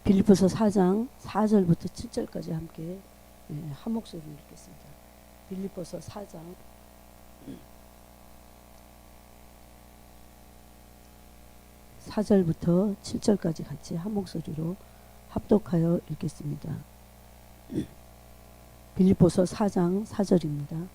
빌립보서 4장 4절부터 7절까지 함께 한 목소리로 읽겠습니다. 빌립보서 4장 4절부터 7절까지 같이 한 목소리로 합독하여 읽겠습니다. 빌립보서 4장 4절입니다.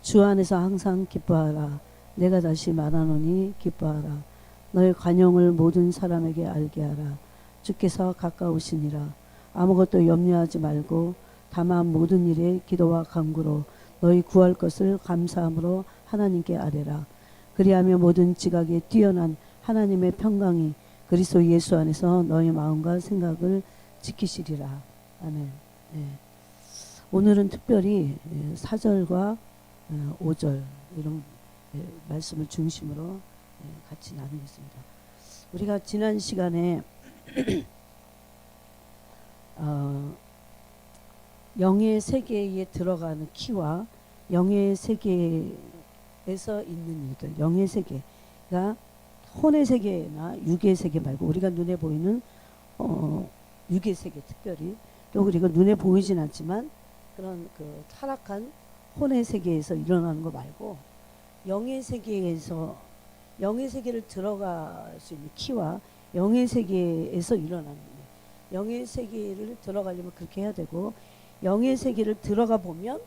주 안에서 항상 기뻐하라. 내가 다시 말하노니 기뻐하라. 너의 관용을 모든 사람에게 알게 하라. 주께서 가까우시니라. 아무것도 염려하지 말고 다만 모든 일에 기도와 간구로 너희 구할 것을 감사함으로 하나님께 아뢰라. 그리하면 모든 지각에 뛰어난 하나님의 평강이 그리스도 예수 안에서 너희 마음과 생각을 지키시리라. 아멘. 네. 오늘은 특별히 4절과 5절 이런 말씀을 중심으로 같이 나누겠습니다. 우리가 지난 시간에 영의 세계에 들어가는 키와 영의 세계에서 있는 일들, 영의 세계가 혼의 세계나 육의 세계 말고 우리가 눈에 보이는 육의 세계 특별히 또 그리고 눈에 보이진 않지만 그런 그 타락한 혼의 세계에서 일어나는 거 말고 영의 세계에서 영의 세계를 들어갈 수 있는 키와 영의 세계에서 일어나는 일. 영의 세계를 들어가려면 그렇게 해야 되고 영의 세계를 들어가 보면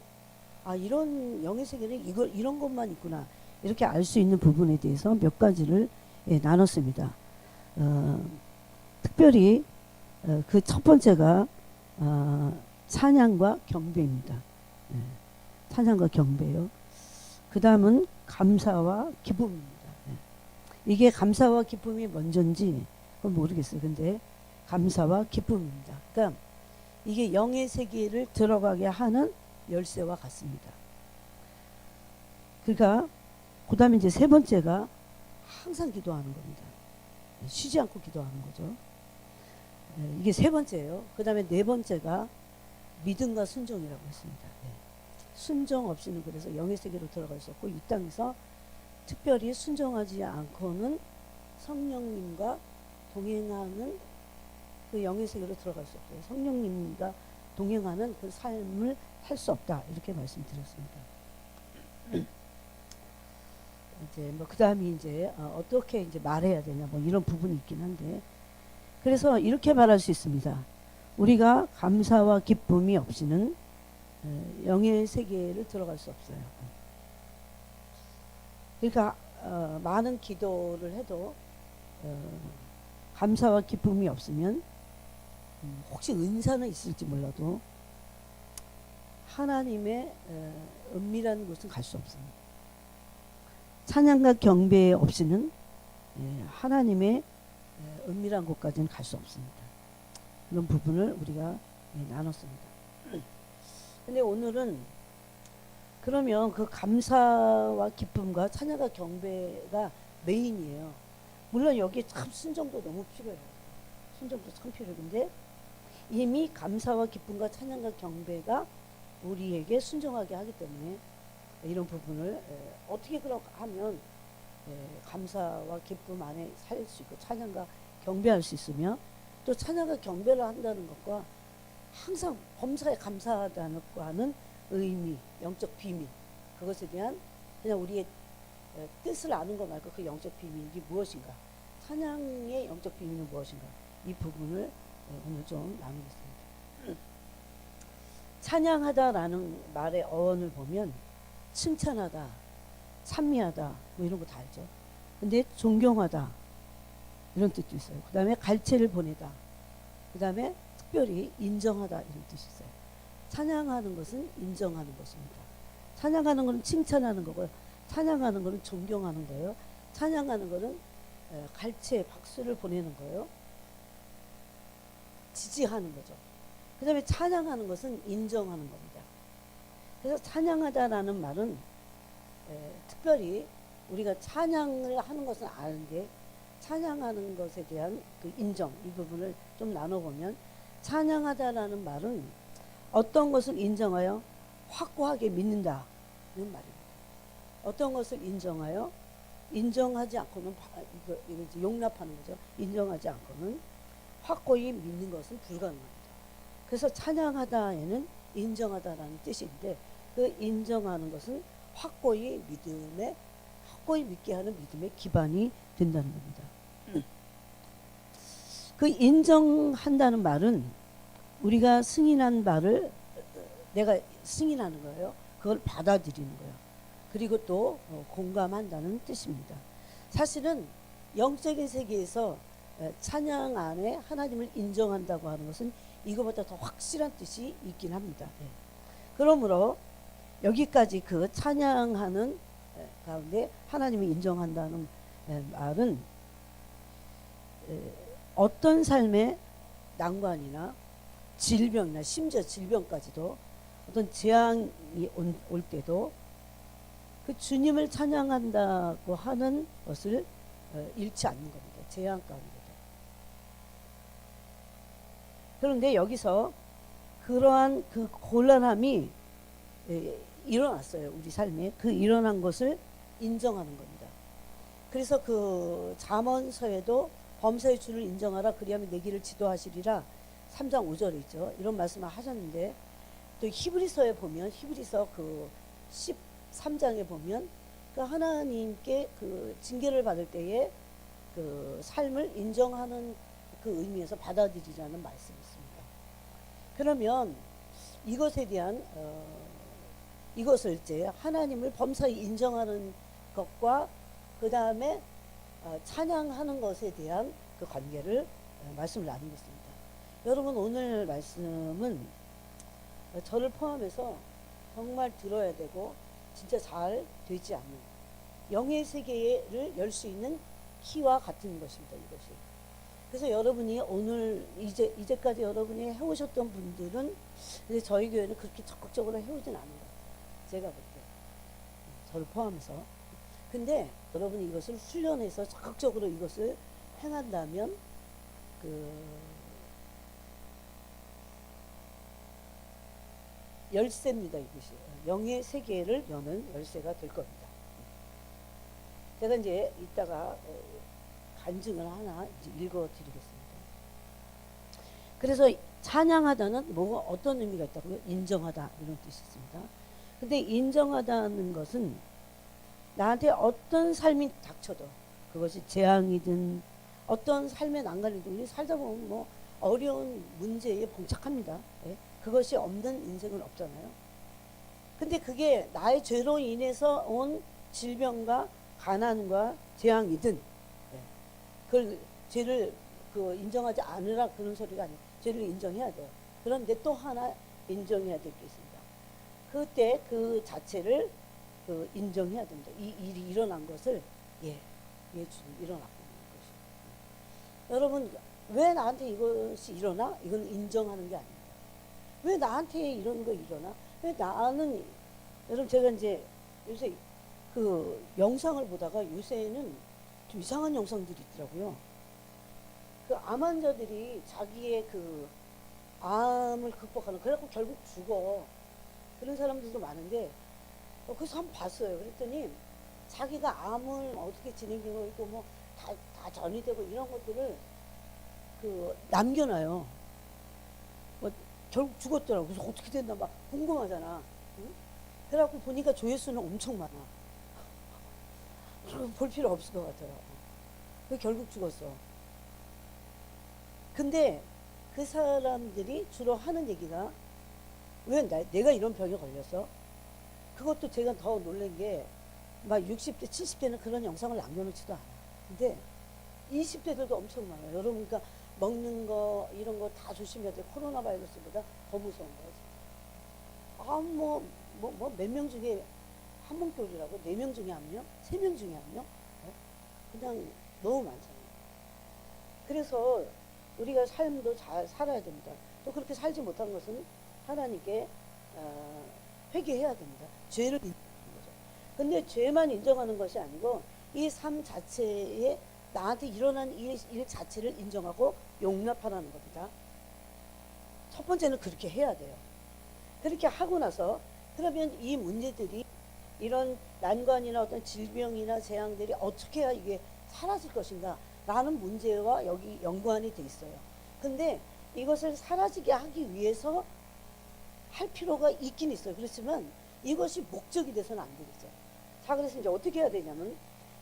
아 이런 영의 세계는 이런 것만 있구나 이렇게 알 수 있는 부분에 대해서 몇 가지를 나눴습니다. 특별히 그 첫 번째가 찬양과 경배입니다. 찬양과 경배요. 그 다음은 감사와 기쁨입니다. 이게 감사와 기쁨이 먼저인지 모르겠어요. 근데 감사와 기쁨입니다. 그러니까 이게 영의 세계를 들어가게 하는 열쇠와 같습니다. 그러니까 그 다음에 이제 세 번째가 항상 기도하는 겁니다. 쉬지 않고 기도하는 거죠. 이게 세 번째예요. 그 다음에 네 번째가 믿음과 순종이라고 했습니다. 순종 없이는 그래서 영의 세계로 들어갈 수 없고 이 땅에서 특별히 순종하지 않고는 성령님과 동행하는 그 영의 세계로 들어갈 수 없어요. 성령님과 동행하는 그 삶을 살 수 없다 이렇게 말씀드렸습니다. 이제 뭐 그 다음에 이제 어떻게 이제 말해야 되냐 뭐 이런 부분이 있긴 한데 그래서 이렇게 말할 수 있습니다. 우리가 감사와 기쁨이 없이는 영의 세계를 들어갈 수 없어요. 그러니까 많은 기도를 해도 감사와 기쁨이 없으면 혹시 은사는 있을지 몰라도 하나님의 은밀한 곳은 갈 수 없습니다. 찬양과 경배 없이는 하나님의 은밀한 곳까지는 갈 수 없습니다. 그런 부분을 우리가 나눴습니다. 근데 오늘은 그러면 그 감사와 기쁨과 찬양과 경배가 메인이에요. 물론 여기에 참 순종도 너무 필요해요. 순종도 참 필요한데 이미 감사와 기쁨과 찬양과 경배가 우리에게 순종하게 하기 때문에 이런 부분을 어떻게 하면 감사와 기쁨 안에 살 수 있고 찬양과 경배할 수 있으며 또 찬양과 경배를 한다는 것과 항상 범사에 감사하다는 의미, 영적 비밀 그것에 대한 그냥 우리의 뜻을 아는 것 말고 그 영적 비밀이 무엇인가 찬양의 영적 비밀은 무엇인가 이 부분을 오늘 좀 나누겠습니다. 찬양하다라는 말의 어원을 보면 칭찬하다, 찬미하다 뭐 이런 거 다 알죠. 근데 존경하다 이런 뜻도 있어요. 그 다음에 갈채를 보내다 그 다음에 특별히 인정하다 이런 뜻이 있어요. 찬양하는 것은 인정하는 것입니다. 찬양하는 것은 칭찬하는 거고요. 찬양하는 것은 존경하는 거예요. 찬양하는 것은 갈채 박수를 보내는 거예요. 지지하는 거죠. 그 다음에 찬양하는 것은 인정하는 겁니다. 그래서 찬양하다라는 말은 특별히 우리가 찬양을 하는 것은 아는데 찬양하는 것에 대한 그 인정 이 부분을 좀 나눠보면 찬양하다라는 말은 어떤 것을 인정하여 확고하게 믿는다 이런 말입니다. 어떤 것을 인정하여 인정하지 않고는 이거 용납하는 거죠. 인정하지 않고는 확고히 믿는 것은 불가능합니다. 그래서 찬양하다에는 인정하다라는 뜻인데 그 인정하는 것은 확고히 믿게 하는 믿음의 기반이 된다는 겁니다. 그 인정한다는 말은 우리가 승인한 바를 내가 승인하는 거예요. 그걸 받아들이는 거예요. 그리고 또 공감한다는 뜻입니다. 사실은 영적인 세계에서 찬양 안에 하나님을 인정한다고 하는 것은 이거보다 더 확실한 뜻이 있긴 합니다. 그러므로 여기까지 그 찬양하는 가운데 하나님을 인정한다는 말은 어떤 삶의 난관이나 질병이나 심지어 질병까지도 어떤 재앙이 올 때도 그 주님을 찬양한다고 하는 것을 잃지 않는 겁니다. 재앙 가운데도. 그런데 여기서 그러한 그 곤란함이 일어났어요. 우리 삶에. 그 일어난 것을 인정하는 겁니다. 그래서 그 잠언서에도 범사의 주를 인정하라 그리하면 내 길을 지도하시리라 3장 5절에 있죠. 이런 말씀을 하셨는데 또 히브리서에 보면 히브리서 그 13장에 보면 그 하나님께 그 징계를 받을 때에 그 삶을 인정하는 그 의미에서 받아들이라는 말씀이 있습니다. 그러면 이것에 대한 이것을 이제 하나님을 범사에 인정하는 것과 그 다음에 찬양하는 것에 대한 그 관계를 말씀을 나누겠습니다. 여러분 오늘 말씀은 저를 포함해서 정말 들어야 되고 진짜 잘 되지 않는 영의 세계를 열 수 있는 키와 같은 것입니다. 이것이. 그래서 여러분이 오늘 이제까지 여러분이 해오셨던 분들은 근데 저희 교회는 그렇게 적극적으로 해오진 않은 것 같아요. 제가 볼 때. 저를 포함해서. 근데 여러분이 이것을 훈련해서 적극적으로 이것을 행한다면 그 열쇠입니다. 이것이 영의 세계를 여는 열쇠가 될 겁니다. 제가 이제 이따가 간증을 하나 읽어드리겠습니다. 그래서 찬양하다는 뭐가 어떤 의미가 있다고요? 인정하다 이런 뜻이 있습니다. 근데 인정하다는 것은 나한테 어떤 삶이 닥쳐도 그것이 재앙이든 어떤 삶의 난관이든 우리 살다 보면 뭐 어려운 문제에 봉착합니다. 예? 그것이 없는 인생은 없잖아요. 근데 그게 나의 죄로 인해서 온 질병과 가난과 재앙이든 그걸 죄를 그 인정하지 않으라 그런 소리가 아니에요. 죄를 인정해야 돼요. 그런데 또 하나 인정해야 될 게 있습니다. 그때 그 자체를 그 인정해야 됩니다. 이 일이 일어난 것을 주님 일어났고 것이. 여러분 왜 나한테 이것이 일어나? 이건 인정하는 게 아닙니다. 왜 나한테 이런 거 일어나? 왜 나는 여러분 제가 이제 요새 그 영상을 보다가 요새는 좀 이상한 영상들이 있더라고요. 그 암 환자들이 자기의 그 암을 극복하는 그래갖고 결국 죽어 그런 사람들도 많은데 그래서 한번 봤어요. 그랬더니 자기가 암을 어떻게 진행되고 있고 뭐 다 전이 되고 이런 것들을 그 남겨놔요. 뭐 결국 죽었더라고. 그래서 어떻게 됐나 막 궁금하잖아. 응? 그래갖고 보니까 조회수는 엄청 많아. 볼 필요 없을 것 같아요. 그 결국 죽었어. 근데 그 사람들이 주로 하는 얘기가 왜 내가 이런 병에 걸렸어? 그것도 제가 더 놀란 게 막 60대 70대는 그런 영상을 남겨놓지도 않아. 근데 20대들도 엄청 많아요. 여러분 그러니까 먹는 거 이런 거 다 조심해야 돼. 코로나 바이러스보다 더 무서운 거지. 몇 명 중에 한 몸격이라고 4명 중에 1명? 3명 중에 1명? 그냥 너무 많잖아요. 그래서 우리가 삶도 잘 살아야 됩니다. 또 그렇게 살지 못한 것은 하나님께 회개해야 됩니다. 죄를 인정하는 거죠. 근데 죄만 인정하는 것이 아니고 이 삶 자체에 나한테 일어난 일 자체를 인정하고 용납하라는 겁니다. 첫 번째는 그렇게 해야 돼요. 그렇게 하고 나서 그러면 이 문제들이 이런 난관이나 어떤 질병이나 재앙들이 어떻게 해야 이게 사라질 것인가 라는 문제와 여기 연관이 돼 있어요. 근데 이것을 사라지게 하기 위해서 할 필요가 있긴 있어요. 그렇지만 이것이 목적이 돼서는 안 되겠죠. 자, 그래서 이제 어떻게 해야 되냐면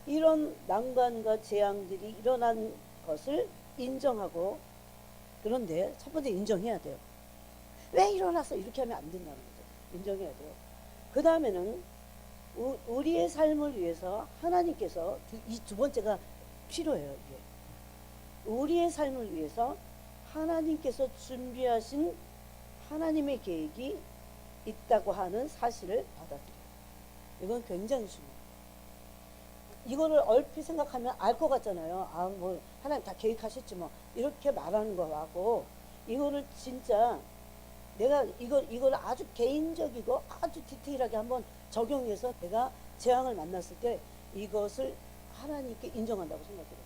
이런 난관과 재앙들이 일어난 것을 인정하고, 그런데 첫 번째 인정해야 돼요. 왜 일어났어? 이렇게 하면 안 된다는 거죠. 인정해야 돼요. 그 다음에는 우리의 삶을 위해서 하나님께서 이 두 번째가 필요해요. 이게 우리의 삶을 위해서 하나님께서 준비하신 하나님의 계획이 있다고 하는 사실을 받아들여요. 이건 굉장히 중요해요. 이거를 얼핏 생각하면 알 것 같잖아요. 아, 뭐 하나님 다 계획하셨지 뭐, 이렇게 말하는 거하고, 이거를 진짜 내가 이걸 아주 개인적이고 아주 디테일하게 한번 적용해서 내가 재앙을 만났을 때 이것을 하나님께 인정한다고 생각해요.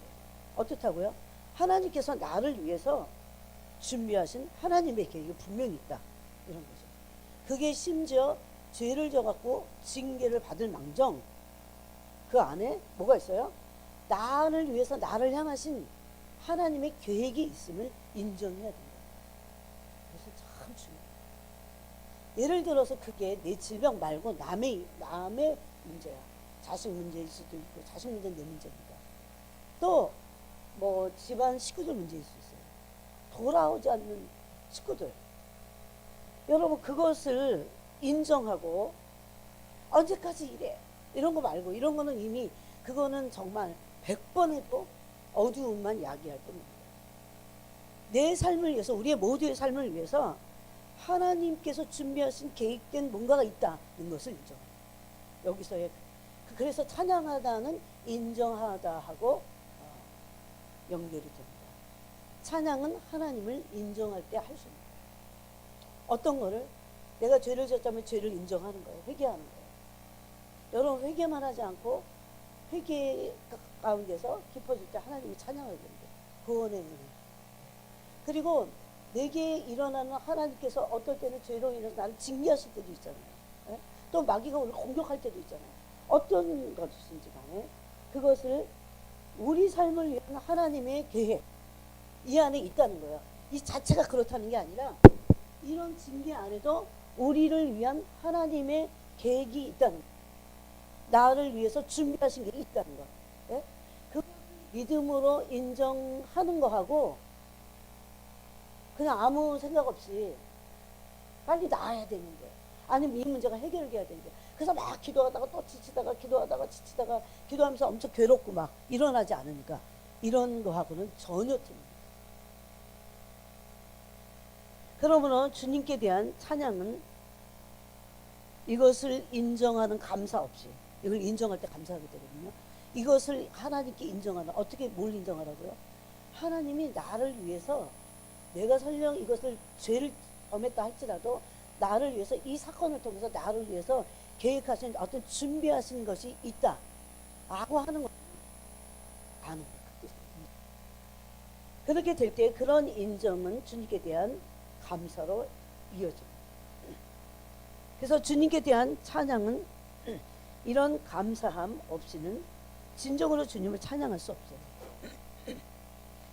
어떻다고요? 하나님께서 나를 위해서 준비하신 하나님의 계획이 분명히 있다, 이런 거죠. 그게 심지어 죄를 져갖고 징계를 받을 망정 그 안에 뭐가 있어요? 나를 위해서 나를 향하신 하나님의 계획이 있음을 인정해야 된다. 그래서 참 중요해요. 예를 들어서 그게 내 질병 말고 남의 문제야. 자식 문제일 수도 있고, 자식 문제는 내 문제입니다. 또 뭐 집안 식구들 문제일 수 있어요. 돌아오지 않는 식구들. 여러분, 그것을 인정하고 언제까지 이래, 이런 거 말고, 이런 거는 이미 그거는 정말 100번 해도 어두움만 야기할 뿐입니다. 내 삶을 위해서, 우리의 모두의 삶을 위해서 하나님께서 준비하신 계획된 뭔가가 있다는 것을 인정해요. 여기서의 그래서 찬양하다는 인정하다 하고 연결이 됩니다. 찬양은 하나님을 인정할 때 할 수 있는 거예요. 어떤 거를, 내가 죄를 졌다면 죄를 인정하는 거예요. 회개하는 거예요. 여러분, 회개만 하지 않고 회개 가운데서 깊어질 때 하나님이 찬양을 드립니다. 구원의 은혜. 그리고 내게 일어나는, 하나님께서 어떨 때는 죄로 인해서 나를 징계하실 때도 있잖아요. 예? 또 마귀가 우리를 공격할 때도 있잖아요. 어떤 것이든지 간에 그것을 우리 삶을 위한 하나님의 계획 이 안에 있다는 거예요. 이 자체가 그렇다는 게 아니라 이런 징계 안에도 우리를 위한 하나님의 계획이 있다는 거예요. 나를 위해서 준비하신 게 있다는 거. 예? 그 믿음으로 인정하는 거하고 그냥 아무 생각 없이 빨리 나아야 되는데, 아니면 이 문제가 해결돼야 되는데, 그래서 막 기도하다가 또 지치다가 기도하다가 지치다가 기도하면서 엄청 괴롭고 막 일어나지 않으니까, 이런 거하고는 전혀 틀립니다. 그러므로 주님께 대한 찬양은 이것을 인정하는 감사 없이, 이걸 인정할 때 감사하게 되거든요. 이것을 하나님께 인정하는, 어떻게 뭘 인정하라고요? 하나님이 나를 위해서, 내가 설령 이것을 죄를 범했다 할지라도 나를 위해서, 이 사건을 통해서 나를 위해서 계획하신 어떤 준비하신 것이 있다 라고 하는 것, 아는 것. 그렇게 될 때 그런 인정은 주님께 대한 감사로 이어집니다. 그래서 주님께 대한 찬양은 이런 감사함 없이는 진정으로 주님을 찬양할 수 없어요.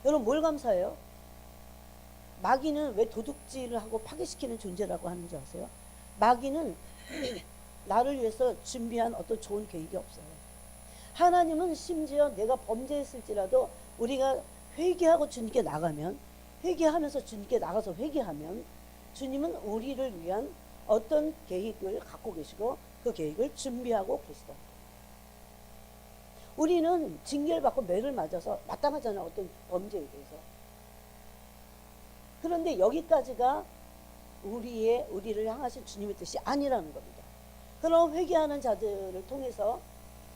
여러분, 뭘 감사해요? 마귀는 왜 도둑질을 하고 파괴시키는 존재라고 하는지 아세요? 마귀는 나를 위해서 준비한 어떤 좋은 계획이 없어요. 하나님은 심지어 내가 범죄했을지라도 우리가 회개하고 주님께 나가면, 회개하면서 주님께 나가서 회개하면 주님은 우리를 위한 어떤 계획을 갖고 계시고 그 계획을 준비하고 계시다. 우리는 징계를 받고 매를 맞아서 마땅하잖아요. 어떤 범죄에 대해서. 그런데 여기까지가 우리를 향하신 주님의 뜻이 아니라는 겁니다. 그럼 회개하는 자들을 통해서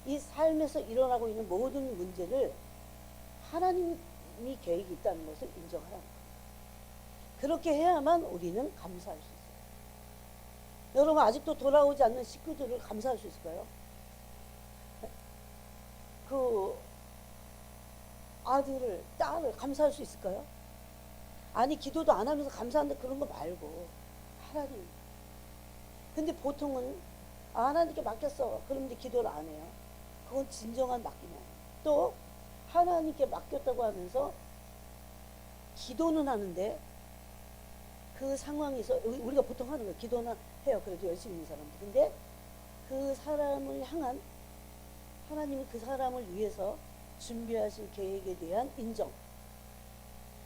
이 삶에서 일어나고 있는 모든 문제를 하나님이 계획이 있다는 것을 인정하라는 겁니다. 그렇게 해야만 우리는 감사할 수 있어요. 여러분, 아직도 돌아오지 않는 식구들을 감사할 수 있을까요? 그 아들을, 딸을 감사할 수 있을까요? 아니, 기도도 안 하면서 감사한다 그런 거 말고 하나님. 근데 보통은 하나님께 맡겼어 그런데 기도를 안 해요. 그건 진정한 맡김이에요. 또 하나님께 맡겼다고 하면서 기도는 하는데 그 상황에서 우리가 보통 하는 거예요. 기도는 해요. 그래도 열심히 있는 사람들. 근데 그 사람을 향한 하나님이 그 사람을 위해서 준비하신 계획에 대한 인정,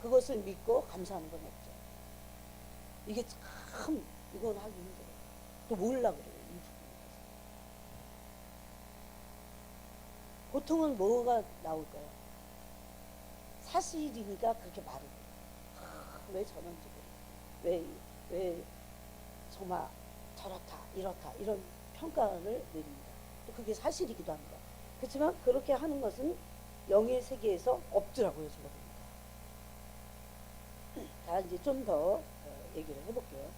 그것을 믿고 감사하는 건 없죠. 이게 참 이건 하기 힘들어요. 또 몰라 그래요. 이 부분에 대해서. 보통은 뭐가 나올까요? 사실이니까 그렇게 말을 해요. 왜 저런지 왜 정말 저렇다 이렇다 이런 평가를 내립니다. 또 그게 사실이기도 합니다. 그렇지만 그렇게 하는 것은 영의 세계에서 없더라고요. 제가 보니까. 자, 이제 좀 더 얘기를 해볼게요.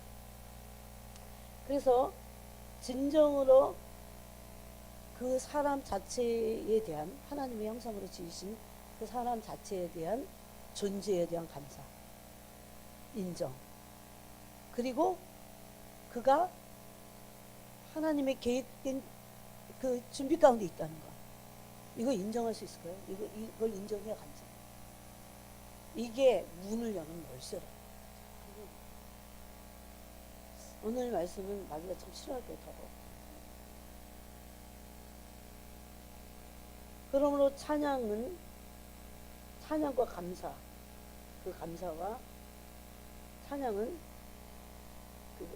그래서 진정으로 그 사람 자체에 대한, 하나님의 형상으로 지으신 그 사람 자체에 대한 존재에 대한 감사, 인정, 그리고 그가 하나님의 계획된 그 준비 가운데 있다는 것, 이거 인정할 수 있을까요? 이걸 인정해야 감사. 이게 문을 여는 열쇠라. 오늘 말씀은 마귀가 참 싫어할 거예요. 더. 그러므로 찬양은 찬양과 감사, 그 감사와 찬양은 그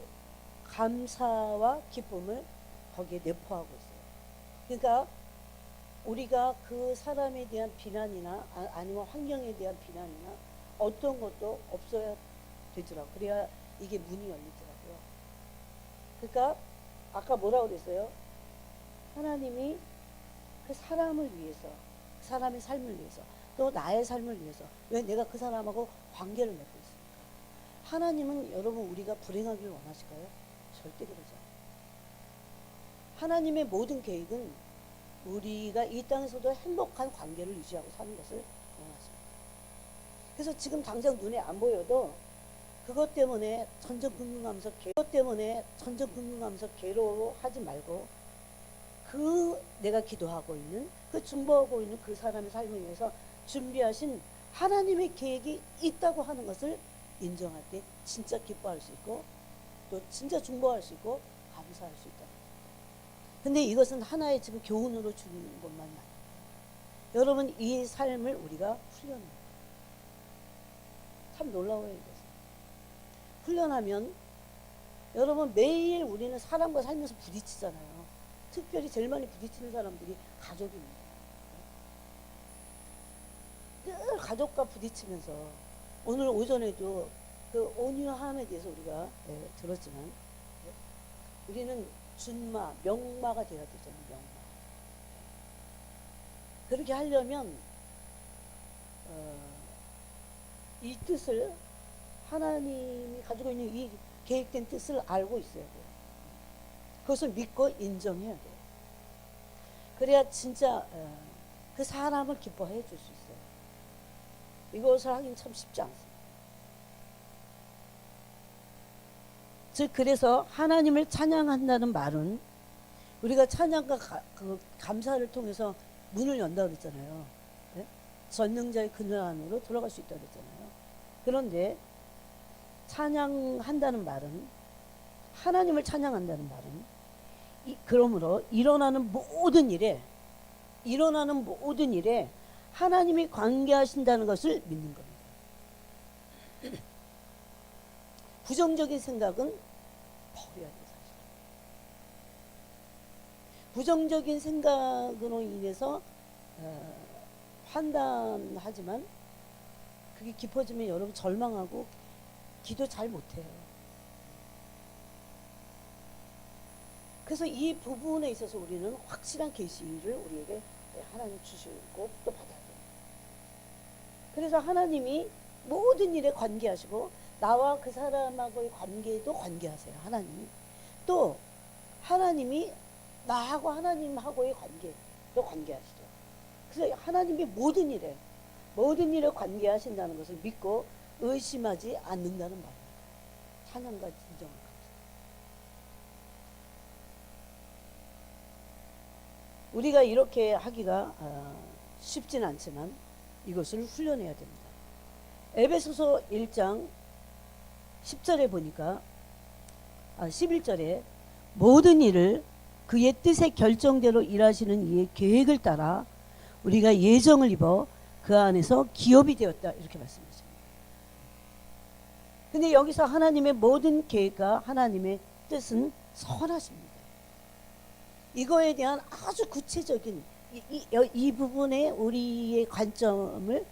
감사와 기쁨을 거기에 내포하고 있어요. 그러니까 우리가 그 사람에 대한 비난이나 아니면 환경에 대한 비난이나 어떤 것도 없어야 되더라고요. 그래야 이게 문이 열리더라고요. 그러니까 아까 뭐라고 그랬어요? 하나님이 그 사람을 위해서, 그 사람의 삶을 위해서, 또 나의 삶을 위해서, 왜 내가 그 사람하고 관계를 맺고 있습니까? 하나님은 여러분 우리가 불행하길 원하실까요? 절대 그러지 않아요. 하나님의 모든 계획은 우리가 이 땅에서도 행복한 관계를 유지하고 사는 것을 원하십니다. 그래서 지금 당장 눈에 안 보여도 그것 때문에 전전긍긍하면서 괴로워하지 말고 그 내가 기도하고 있는, 그 중보하고 있는 그 사람의 삶을 위해서 준비하신 하나님의 계획이 있다고 하는 것을 인정할 때 진짜 기뻐할 수 있고 또 진짜 중보할 수 있고 감사할 수 있다. 근데 이것은 하나의 지금 교훈으로 주는 것만이 아닙니다. 여러분 이 삶을 우리가 훈련해요. 참 놀라워요. 이것은. 훈련하면 여러분 매일 우리는 사람과 살면서 부딪히잖아요. 특별히 제일 많이 부딪히는 사람들이 가족입니다. 늘 가족과 부딪히면서 오늘 오전에도 그 온유함에 대해서 우리가 들었지만 우리는 준마, 명마가 되어야 되잖아요. 명마. 그렇게 하려면 이 뜻을, 하나님이 가지고 있는 이 계획된 뜻을 알고 있어야 돼요. 그것을 믿고 인정해야 돼요. 그래야 진짜 그 사람을 기뻐해 줄 수 있어요. 이것을 하긴 참 쉽지 않습니다. 즉 그래서 하나님을 찬양한다는 말은 우리가 찬양과 그 감사를 통해서 문을 연다 그랬잖아요. 네? 전능자의 그늘 안으로 들어갈 수 있다 그랬잖아요. 그런데 찬양한다는 말은, 하나님을 찬양한다는 말은 그러므로 일어나는 모든 일에 하나님이 관계하신다는 것을 믿는 겁니다. 부정적인 생각은 버려야 돼요. 사실. 부정적인 생각으로 인해서 판단하지만 그게 깊어지면 여러분 절망하고 기도 잘 못해요. 그래서 이 부분에 있어서 우리는 확실한 계시를 우리에게 하나님 주시고 또 받아야 돼요. 그래서 하나님이 모든 일에 관계하시고 나와 그 사람하고의 관계에도 관계하세요. 하나님이. 또 하나님이 나하고 하나님하고의 관계도 관계하시죠. 그래서 하나님이 모든 일에 관계하신다는 것을 믿고 의심하지 않는다는 말입니다. 찬양과 진정한 감사. 우리가 이렇게 하기가 쉽진 않지만 이것을 훈련해야 됩니다. 에베소서 1장 10절에 보니까 11절에 모든 일을 그의 뜻의 결정대로 일하시는 이의 계획을 따라 우리가 예정을 입어 그 안에서 기업이 되었다 이렇게 말씀하십니다. 근데 여기서 하나님의 모든 계획과 하나님의 뜻은 선하십니다. 이거에 대한 아주 구체적인 이 부분에 우리의 관점을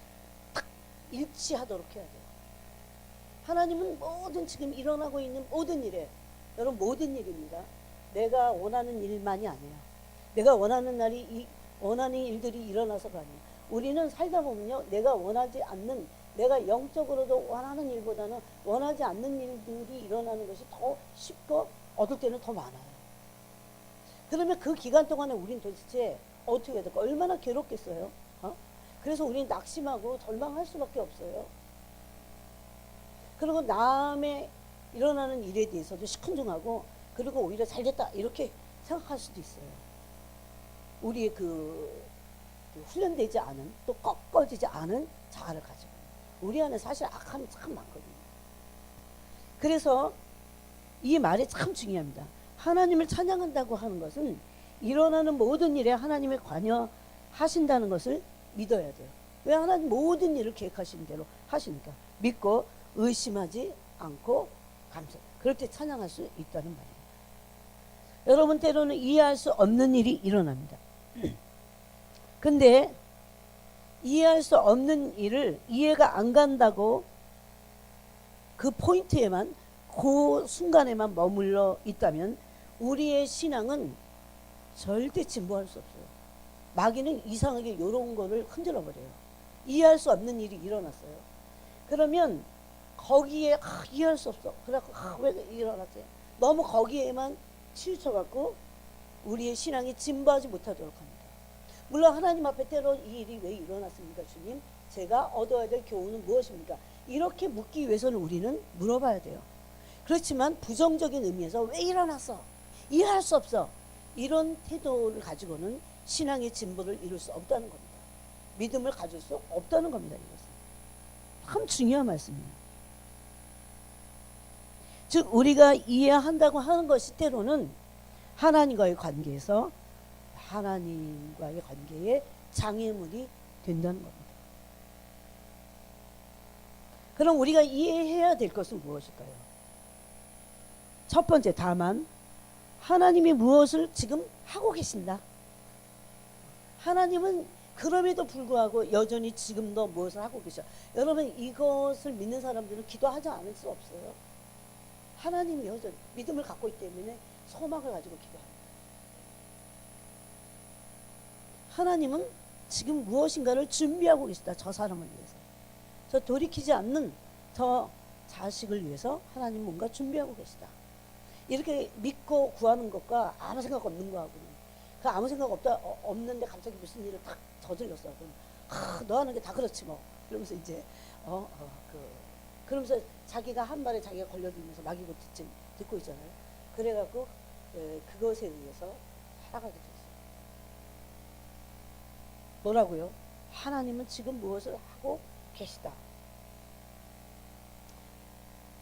딱 일치하도록 해야 돼요. 하나님은 모든 지금 일어나고 있는 모든 일에, 여러분 모든 일입니다. 내가 원하는 일만이 아니에요. 내가 원하는 원하는 일들이 일어나서가 아니에요. 우리는 살다 보면요, 내가 원하지 않는, 내가 영적으로도 원하는 일보다는 원하지 않는 일들이 일어나는 것이 더 쉽고 어떨 때는 더 많아요. 그러면 그 기간 동안에 우린 도대체 어떻게 해야 될까? 얼마나 괴롭겠어요? 그래서 우리는 낙심하고 절망할 수밖에 없어요. 그리고 남의 일어나는 일에 대해서도 시큰둥하고, 그리고 오히려 잘됐다 이렇게 생각할 수도 있어요. 우리의 그 훈련되지 않은, 또 꺾어지지 않은 자아를 가지고 우리 안에 사실 악함이 참 많거든요. 그래서 이 말이 참 중요합니다. 하나님을 찬양한다고 하는 것은 일어나는 모든 일에 하나님의 관여하신다는 것을 믿어야 돼요. 왜? 하나님 모든 일을 계획하시는 대로 하시니까. 믿고 의심하지 않고 감사. 그럴 때 찬양할 수 있다는 말입니다. 여러분, 때로는 이해할 수 없는 일이 일어납니다. 근데 이해할 수 없는 일을 이해가 안 간다고 그 포인트에만, 그 순간에만 머물러 있다면 우리의 신앙은 절대 진보할 수 없어요. 마귀는 이상하게 이런 거를 흔들어 버려요. 이해할 수 없는 일이 일어났어요. 그러면 거기에 이해할 수 없어. 그래갖고 왜 일어났어요? 너무 거기에만 치우쳐갖고 우리의 신앙이 진보하지 못하도록 합니다. 물론 하나님 앞에 때로 이 일이 왜 일어났습니까, 주님? 제가 얻어야 될 교훈은 무엇입니까? 이렇게 묻기 위해서는 우리는 물어봐야 돼요. 그렇지만 부정적인 의미에서 왜 일어났어? 이해할 수 없어. 이런 태도를 가지고는 신앙의 진보를 이룰 수 없다는 겁니다. 믿음을 가질 수 없다는 겁니다. 이것은 참 중요한 말씀이에요. 즉 우리가 이해한다고 하는 것이 때로는 하나님과의 관계에서 하나님과의 관계에 장애물이 된다는 겁니다. 그럼 우리가 이해해야 될 것은 무엇일까요? 첫 번째, 다만 하나님이 무엇을 지금 하고 계신다. 하나님은 그럼에도 불구하고 여전히 지금도 무엇을 하고 계셔. 여러분, 이것을 믿는 사람들은 기도하지 않을 수 없어요. 하나님이 여전히 믿음을 갖고 있기 때문에 소망을 가지고 기도합니다. 하나님은 지금 무엇인가를 준비하고 계시다. 저 사람을 위해서, 저 돌이키지 않는 저 자식을 위해서 하나님 뭔가 준비하고 계시다. 이렇게 믿고 구하는 것과 아무 생각 없는 거하고는, 그 아무 생각 없는데 갑자기 무슨 일을 딱 저질렀어. 그럼 너 하는 게 다 그렇지 뭐. 그러면서 이제 그러면서 자기가 한 말에 자기가 걸려들면서 마귀고 듣고 있잖아요. 그래갖고 그것에 의해서 살아가게 됐어요. 뭐라고요? 하나님은 지금 무엇을 하고 계시다.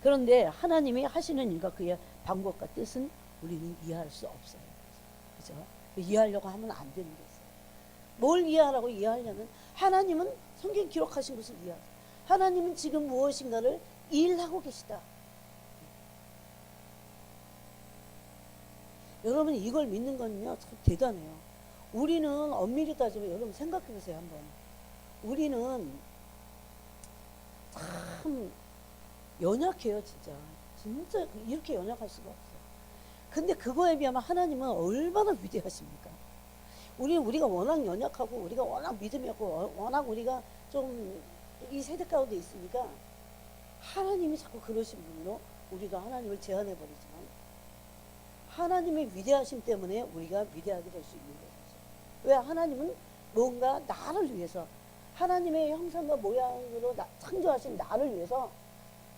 그런데 하나님이 하시는 일과 그의 방법과 뜻은 우리는 이해할 수 없어요. 그죠? 이해하려고 하면 안 되는 게 있어요. 뭘 이해하라고 이해하려면 하나님은 성경 기록하신 것을 이해하세요. 하나님은 지금 무엇인가를 일하고 계시다. 여러분, 이걸 믿는 건요 참 대단해요. 우리는 엄밀히 따지면, 여러분 생각해 보세요 한번. 우리는 참 연약해요. 진짜 이렇게 연약할 수가 없어요. 근데 그거에 비하면 하나님은 얼마나 위대하십니까? 우리가 워낙 연약하고, 우리가 워낙 믿음이 없고, 워낙 우리가 좀 이 세대 가운데 있으니까 하나님이 자꾸 그러신 분으로 우리가 하나님을 제한해버리지만, 하나님의 위대하심 때문에 우리가 위대하게 될 수 있는 거죠. 왜? 하나님은 뭔가 나를 위해서, 하나님의 형상과 모양으로 창조하신 나를 위해서,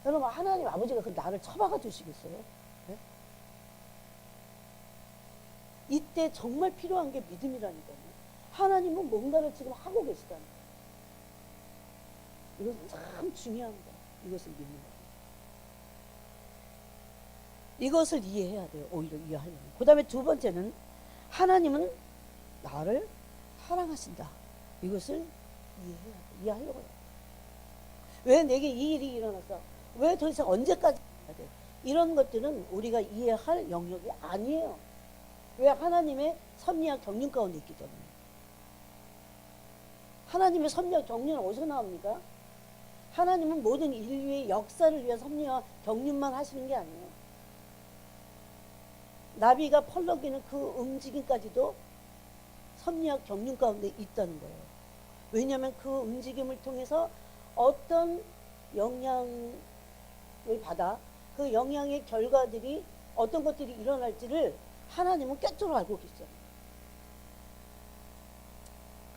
여러분 하나님 아버지가 그 나를 처박아 두시겠어요? 네? 이때 정말 필요한 게 믿음이라니까요. 하나님은 뭔가를 지금 하고 계시다는 거예요. 이것은 참 중요합니다. 이것을 믿는 거. 이것을 이해해야 돼요. 오히려 이해하려면. 그 다음에 두 번째는 하나님은 나를 사랑하신다. 이것을 이해하려고 해요. 왜 내게 이 일이 일어났어? 왜 도대체 언제까지 해야 돼? 이런 것들은 우리가 이해할 영역이 아니에요. 왜? 하나님의 섭리와 경륜 가운데 있기 때문에. 하나님의 섭리와 경륜은 어디서 나옵니까? 하나님은 모든 인류의 역사를 위한 섭리와 경륜만 하시는 게 아니에요. 나비가 펄럭이는 그 움직임까지도 섭리와 경륜 가운데 있다는 거예요. 왜냐하면 그 움직임을 통해서 어떤 영향을 받아 그 영향의 결과들이 어떤 것들이 일어날지를 하나님은 꿰뚫어 알고 계시잖아요.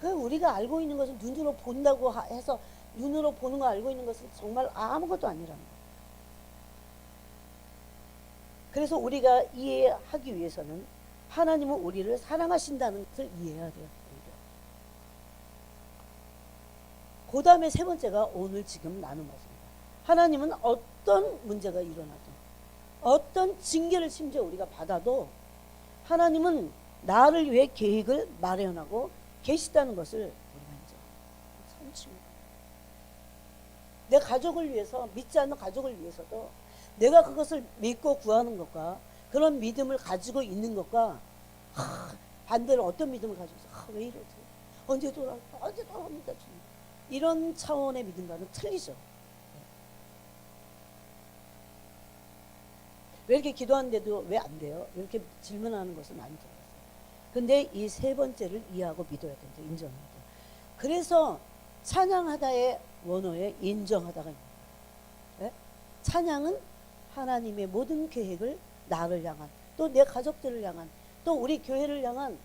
그 우리가 알고 있는 것은 눈으로 본다고 해서 눈으로 보는 거 알고 있는 것은 정말 아무것도 아니라는 거예요. 그래서 우리가 이해하기 위해서는 하나님은 우리를 사랑하신다는 것을 이해해야 돼요. 그 다음에 세 번째가 오늘 지금 나눈 것입니다. 하나님은 어떤 문제가 일어나도 어떤 징계를 심지어 우리가 받아도 하나님은 나를 위해 계획을 마련하고 계시다는 것을 우리가 이제 성취합니다. 내 가족을 위해서, 믿지 않는 가족을 위해서도 내가 그것을 믿고 구하는 것과 그런 믿음을 가지고 있는 것과 반대로 어떤 믿음을 가지고 있어? 왜 이러지? 언제 돌아올까? 언제 돌아옵니까? 주님. 이런 차원의 믿음과는 틀리죠. 왜 이렇게 기도하는데도 왜 안 돼요? 이렇게 질문하는 것은 안 돼요. 근데 이 세 번째를 이해하고 믿어야 된다. 인정해야 돼요. 그래서 찬양하다의 원어에 인정하다가 있는 거예요. 네? 찬양은 하나님의 모든 계획을 나를 향한, 또 내 가족들을 향한, 또 우리 교회를 향한,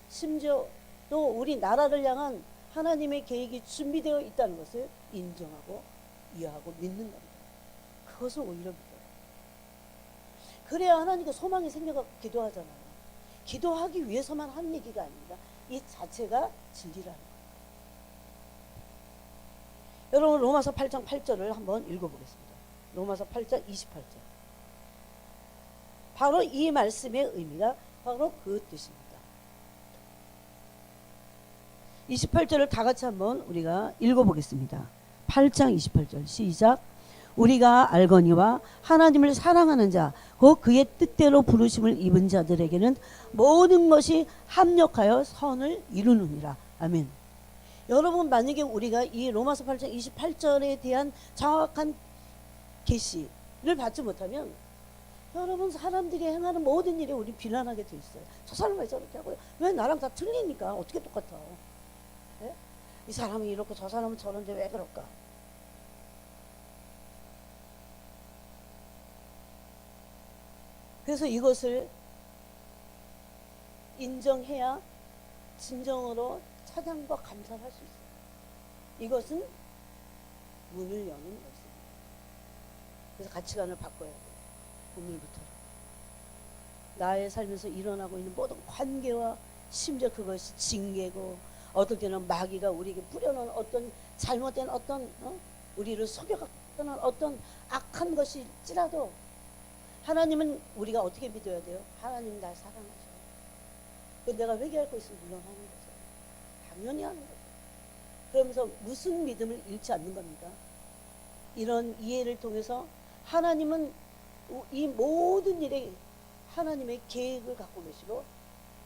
심지어 또 우리 나라를 향한 하나님의 계획이 준비되어 있다는 것을 인정하고 이해하고 믿는 겁니다. 그것을 오히려 믿어요. 그래야 하나님과 소망이 생겨서 기도하잖아요. 기도하기 위해서만 하는 얘기가 아닙니다. 이 자체가 진리라는 거예요. 여러분 로마서 8장 8절을 한번 읽어보겠습니다. 로마서 8장 28절. 바로 이 말씀의 의미가 바로 그 뜻입니다. 28절을 다 같이 한번 우리가 읽어보겠습니다. 8장 28절 시작. 우리가 알거니와 하나님을 사랑하는 자, 곧 그의 뜻대로 부르심을 입은 자들에게는 모든 것이 합력하여 선을 이루느니라. 아멘. 여러분 만약에 우리가 이 로마서 8장 28절에 대한 정확한 계시를 받지 못하면 여러분 사람들이 행하는 모든 일에 우리 비난하게 돼 있어요. 저 사람 왜 저렇게 하고요? 왜 나랑 다 틀리니까 어떻게 똑같아? 네? 이 사람은 이렇고 저 사람은 저런데 왜 그럴까? 그래서 이것을 인정해야 진정으로 찬양과 감사를 할 수 있어요. 이것은 문을 여는 것입니다. 그래서 가치관을 바꿔야 돼요. 오늘부터 나의 삶에서 일어나고 있는 모든 관계와 심지어 그것이 징계고 어떨 때는 마귀가 우리에게 뿌려놓은 어떤 잘못된 어떤 우리를 속여가는 어떤 악한 것일지라도 하나님은 우리가 어떻게 믿어야 돼요? 하나님 날 사랑하셔. 내가 회개할 거 있으면 물론 하는 거죠. 당연히 하는 거죠. 그러면서 무슨 믿음을 잃지 않는 겁니까? 이런 이해를 통해서 하나님은 이 모든 일에 하나님의 계획을 갖고 계시고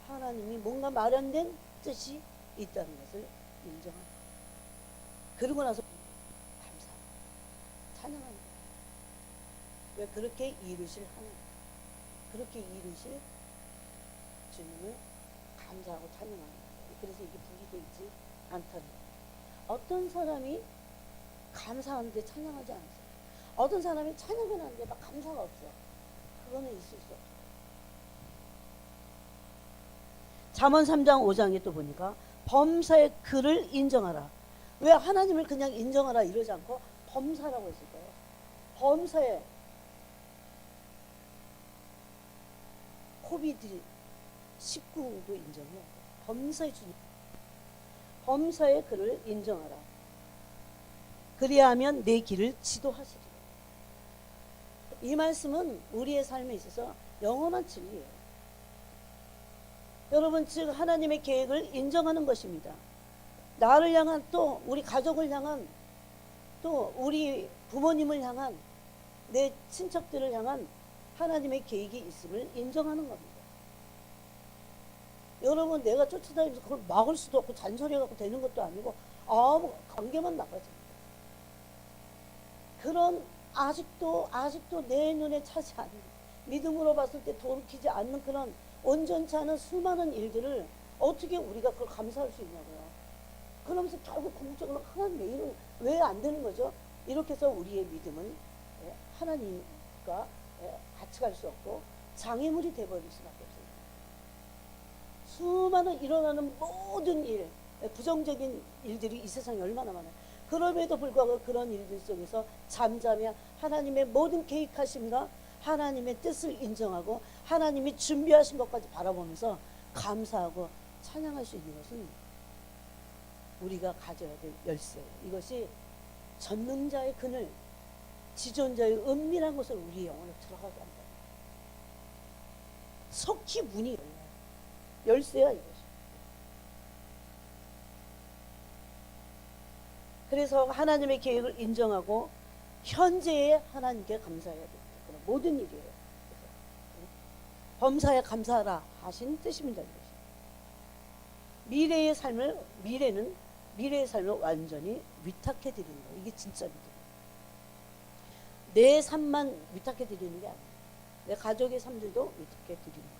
하나님이 뭔가 마련된 뜻이 있다는 것을 인정하는 거예요. 그러고 나서 감사합니다. 찬양하는 거예요. 왜 그렇게 이루실 하나님, 그렇게 이루실 주님을 감사하고 찬양하는 거예요. 그래서 이게 분리되어 있지 않다는 거예요. 어떤 사람이 감사하는데 찬양하지 않으세요? 어떤 사람이 찬양은 하는데 막 감사가 없어. 그거는 있을 수 없어요. 잠언 3장 5장에 또 보니까 범사의 그를 인정하라. 왜 하나님을 그냥 인정하라 이러지 않고 범사라고 했을까요? 범사의 코비드 19도 인정해요. 범사의 주님, 범사의 그를 인정하라. 그리하면 내 길을 지도하시리라. 이 말씀은 우리의 삶에 있어서 영원한 진리예요. 여러분, 즉 하나님의 계획을 인정하는 것입니다. 나를 향한, 또 우리 가족을 향한, 또 우리 부모님을 향한, 내 친척들을 향한 하나님의 계획이 있음을 인정하는 겁니다. 여러분, 내가 쫓아다니면서 그걸 막을 수도 없고 잔소리해갖고 되는 것도 아니고 아무 관계만 나빠집니다. 그런 아직도 내 눈에 차지 않는, 믿음으로 봤을 때 돌이키지 않는 그런 온전치 않은 수많은 일들을 어떻게 우리가 그걸 감사할 수 있냐고요. 그러면서 결국 궁극적으로 하나님의 일은 왜 안 되는 거죠? 이렇게 해서 우리의 믿음은 하나님과 같이 갈 수 없고 장애물이 되어버릴 수밖에 없어요. 수많은 일어나는 모든 일, 부정적인 일들이 이 세상에 얼마나 많아요. 그럼에도 불구하고 그런 일들 속에서 잠잠히 하나님의 모든 계획하심과 하나님의 뜻을 인정하고 하나님이 준비하신 것까지 바라보면서 감사하고 찬양할 수 있는 것은 우리가 가져야 될 열쇠. 이것이 전능자의 그늘, 지존자의 은밀한 곳을 우리 영혼에 들어가게 한다. 속히 문이 열려요. 열쇠야 이것이. 그래서 하나님의 계획을 인정하고 현재의 하나님께 감사해야 됩니다. 그런 모든 일이에요. 범사에 감사하라 하신 뜻입니다. 미래의 삶을 완전히 위탁해 드리는 거예요. 이게 진짜 믿음. 내 삶만 위탁해 드리는 게 아니에요. 내 가족의 삶들도 위탁해 드리는 거예요.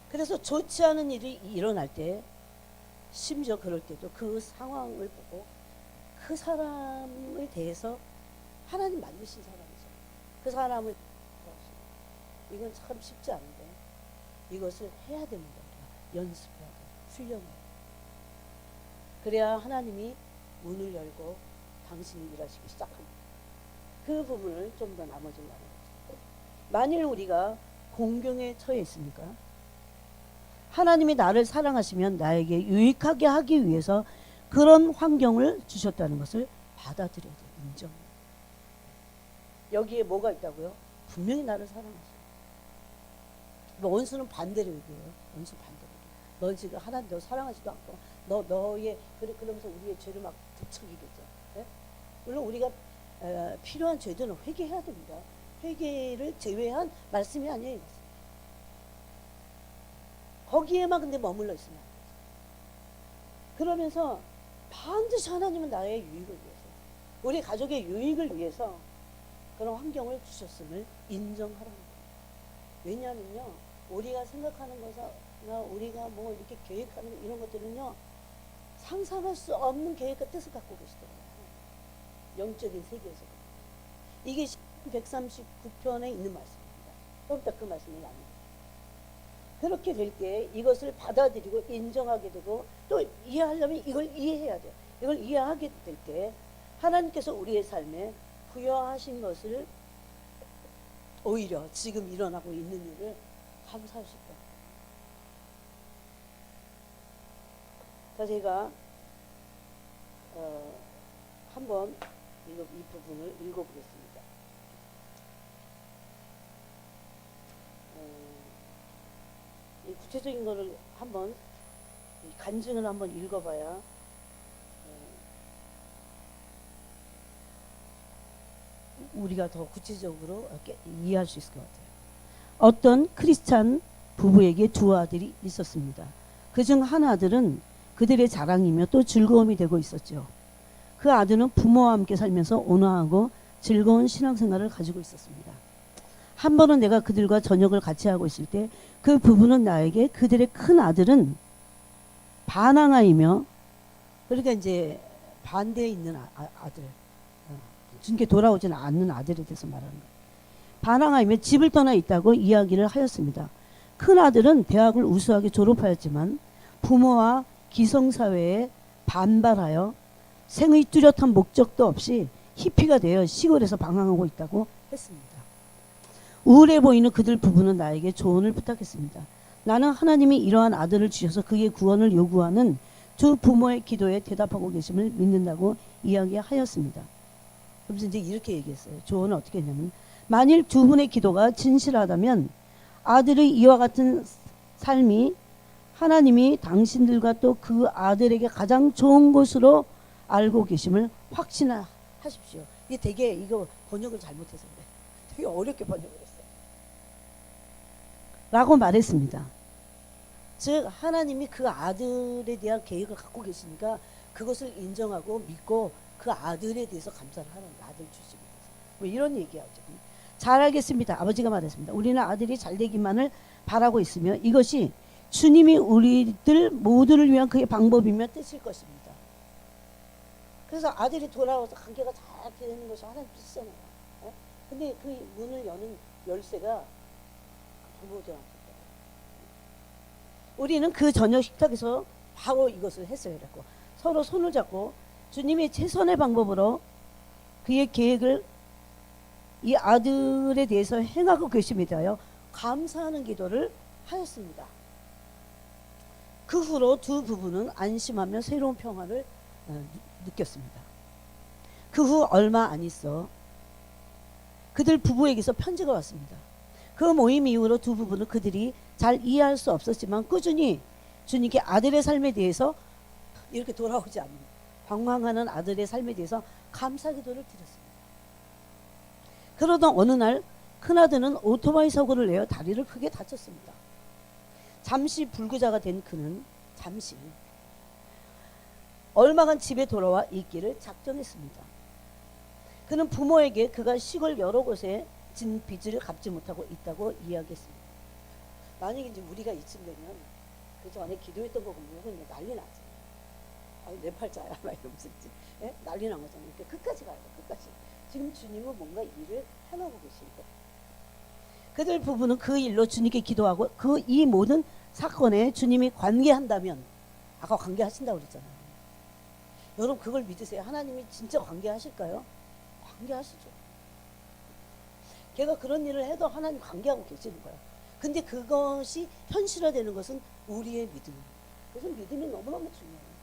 그래서 좋지 않은 일이 일어날 때, 심지어 그럴 때도 그 상황을 보고 그 사람에 대해서 하나님 만드신 사람이죠. 그 사람을 이건 참 쉽지 않은데 이것을 해야 됩니다. 연습해야 돼요. 훈련해야 돼요. 그래야 하나님이 문을 열고 당신이 일하시기 시작합니다. 그 부분을 좀 더 나머지를 나눠보겠습니다. 만일 우리가 공경에 처해 있습니까? 하나님이 나를 사랑하시면 나에게 유익하게 하기 위해서 그런 환경을 주셨다는 것을 받아들여야 돼요. 인정해요. 여기에 뭐가 있다고요? 분명히 나를 사랑하셔요. 원수는 반대로 얘기해요. 원수 반대로. 너 지금 하나님 너 사랑하지도 않고 너의 그러면서 우리의 죄를 막 뒤척이겠죠. 네? 물론 우리가 필요한 죄들은 회개해야 됩니다. 회개를 제외한 말씀이 아니에요. 거기에만 근데 머물러 있으면 안 되죠. 그러면서 반드시 하나님은 나의 유익을 위해서, 우리 가족의 유익을 위해서 그런 환경을 주셨음을 인정하라는 거예요. 왜냐하면요, 우리가 생각하는 것이나 우리가 뭐 이렇게 계획하는 이런 것들은요, 상상할 수 없는 계획과 뜻을 갖고 계시더라고요. 영적인 세계에서. 이게 139편에 있는 말씀입니다. 좀 이따 그 말씀을 나눕니다. 그렇게 될 때 이것을 받아들이고 인정하게 되고 또 이해하려면 이걸 이해해야 돼요. 이걸 이해하게 될 때 하나님께서 우리의 삶에 부여하신 것을 오히려 지금 일어나고 있는 일을 감사할 수 있다. 자, 제가 한번 이 부분을 읽어보겠습니다. 이 구체적인 거를 한번 간증을 한번 읽어봐야 우리가 더 구체적으로 이해할 수 있을 것 같아요. 어떤 크리스찬 부부에게 두 아들이 있었습니다. 그중 한 아들은 그들의 자랑이며 또 즐거움이 되고 있었죠. 그 아들은 부모와 함께 살면서 온화하고 즐거운 신앙생활을 가지고 있었습니다. 한 번은 내가 그들과 저녁을 같이 하고 있을 때 그 부부는 나에게 그들의 큰 아들은 반항아이며, 그러니까 이제 반대에 있는 아들, 주님께 돌아오지는 않는 아들에 대해서 말하는 거예요. 반항아이며 집을 떠나 있다고 이야기를 하였습니다. 큰 아들은 대학을 우수하게 졸업하였지만 부모와 기성사회에 반발하여 생의 뚜렷한 목적도 없이 히피가 되어 시골에서 방황하고 있다고 했습니다. 우울해 보이는 그들 부부는 나에게 조언을 부탁했습니다. 나는 하나님이 이러한 아들을 주셔서 그의 구원을 요구하는 두 부모의 기도에 대답하고 계심을 믿는다고 이야기하였습니다. 그래서 이제 이렇게 얘기했어요. 조언은 어떻게 했냐면, 만일 두 분의 기도가 진실하다면 아들의 이와 같은 삶이 하나님이 당신들과 또 그 아들에게 가장 좋은 것으로 알고 계심을 확신하십시오. 이게 되게 이거 번역을 잘못해서 그래. 되게 어렵게 번역을 했어요. 라고 말했습니다. 즉 하나님이 그 아들에 대한 계획을 갖고 계시니까 그것을 인정하고 믿고 그 아들에 대해서 감사를 하는 아들 주시기 위해서. 뭐 이런 얘기하죠. 잘 알겠습니다. 아버지가 말했습니다. 우리는 아들이 잘 되기만을 바라고 있으며 이것이 주님이 우리들 모두를 위한 그의 방법이며 뜻일 것입니다. 그래서 아들이 돌아와서 관계가 잘 되는 것이 하나님 뜻이잖아요. 근데 그 문을 여는 열쇠가 부모들한테. 우리는 그 저녁 식탁에서 바로 이것을 했어요. 그랬고 서로 손을 잡고 주님이 최선의 방법으로 그의 계획을 이 아들에 대해서 행하고 계심에 대하여 감사하는 기도를 하였습니다. 그 후로 두 부부는 안심하며 새로운 평화를 느꼈습니다. 그 후 얼마 안 있어 그들 부부에게서 편지가 왔습니다. 그 모임 이후로 두 부부는 그들이 잘 이해할 수 없었지만 꾸준히 주님께 아들의 삶에 대해서 이렇게 돌아오지 않는 방황하는 아들의 삶에 대해서 감사 기도를 드렸습니다. 그러던 어느 날 큰아들은 오토바이 사고를 내어 다리를 크게 다쳤습니다. 잠시 불구자가 된 그는 잠시 얼마간 집에 돌아와 있기를 작정했습니다. 그는 부모에게 그가 시골 여러 곳에 진 빚을 갚지 못하고 있다고 이야기했습니다. 만약에 이제 우리가 이쯤 되면 그 전에 기도했던 거 보면 난리 나지. 아유 내 팔자야 막 이러면서 예? 난리 난 거잖아요. 그러니까 끝까지 가야 돼. 끝까지. 지금 주님은 뭔가 일을 해나가고 계시니까. 그들 부부는 그 일로 주님께 기도하고 그 이 모든 사건에 주님이 관계한다면 아까 관계하신다고 그랬잖아요. 여러분 그걸 믿으세요. 하나님이 진짜 관계하실까요? 관계하시죠. 걔가 그런 일을 해도 하나님 관계하고 계시는 거야. 근데 그것이 현실화되는 것은 우리의 믿음. 그래서 믿음이 너무너무 중요해요.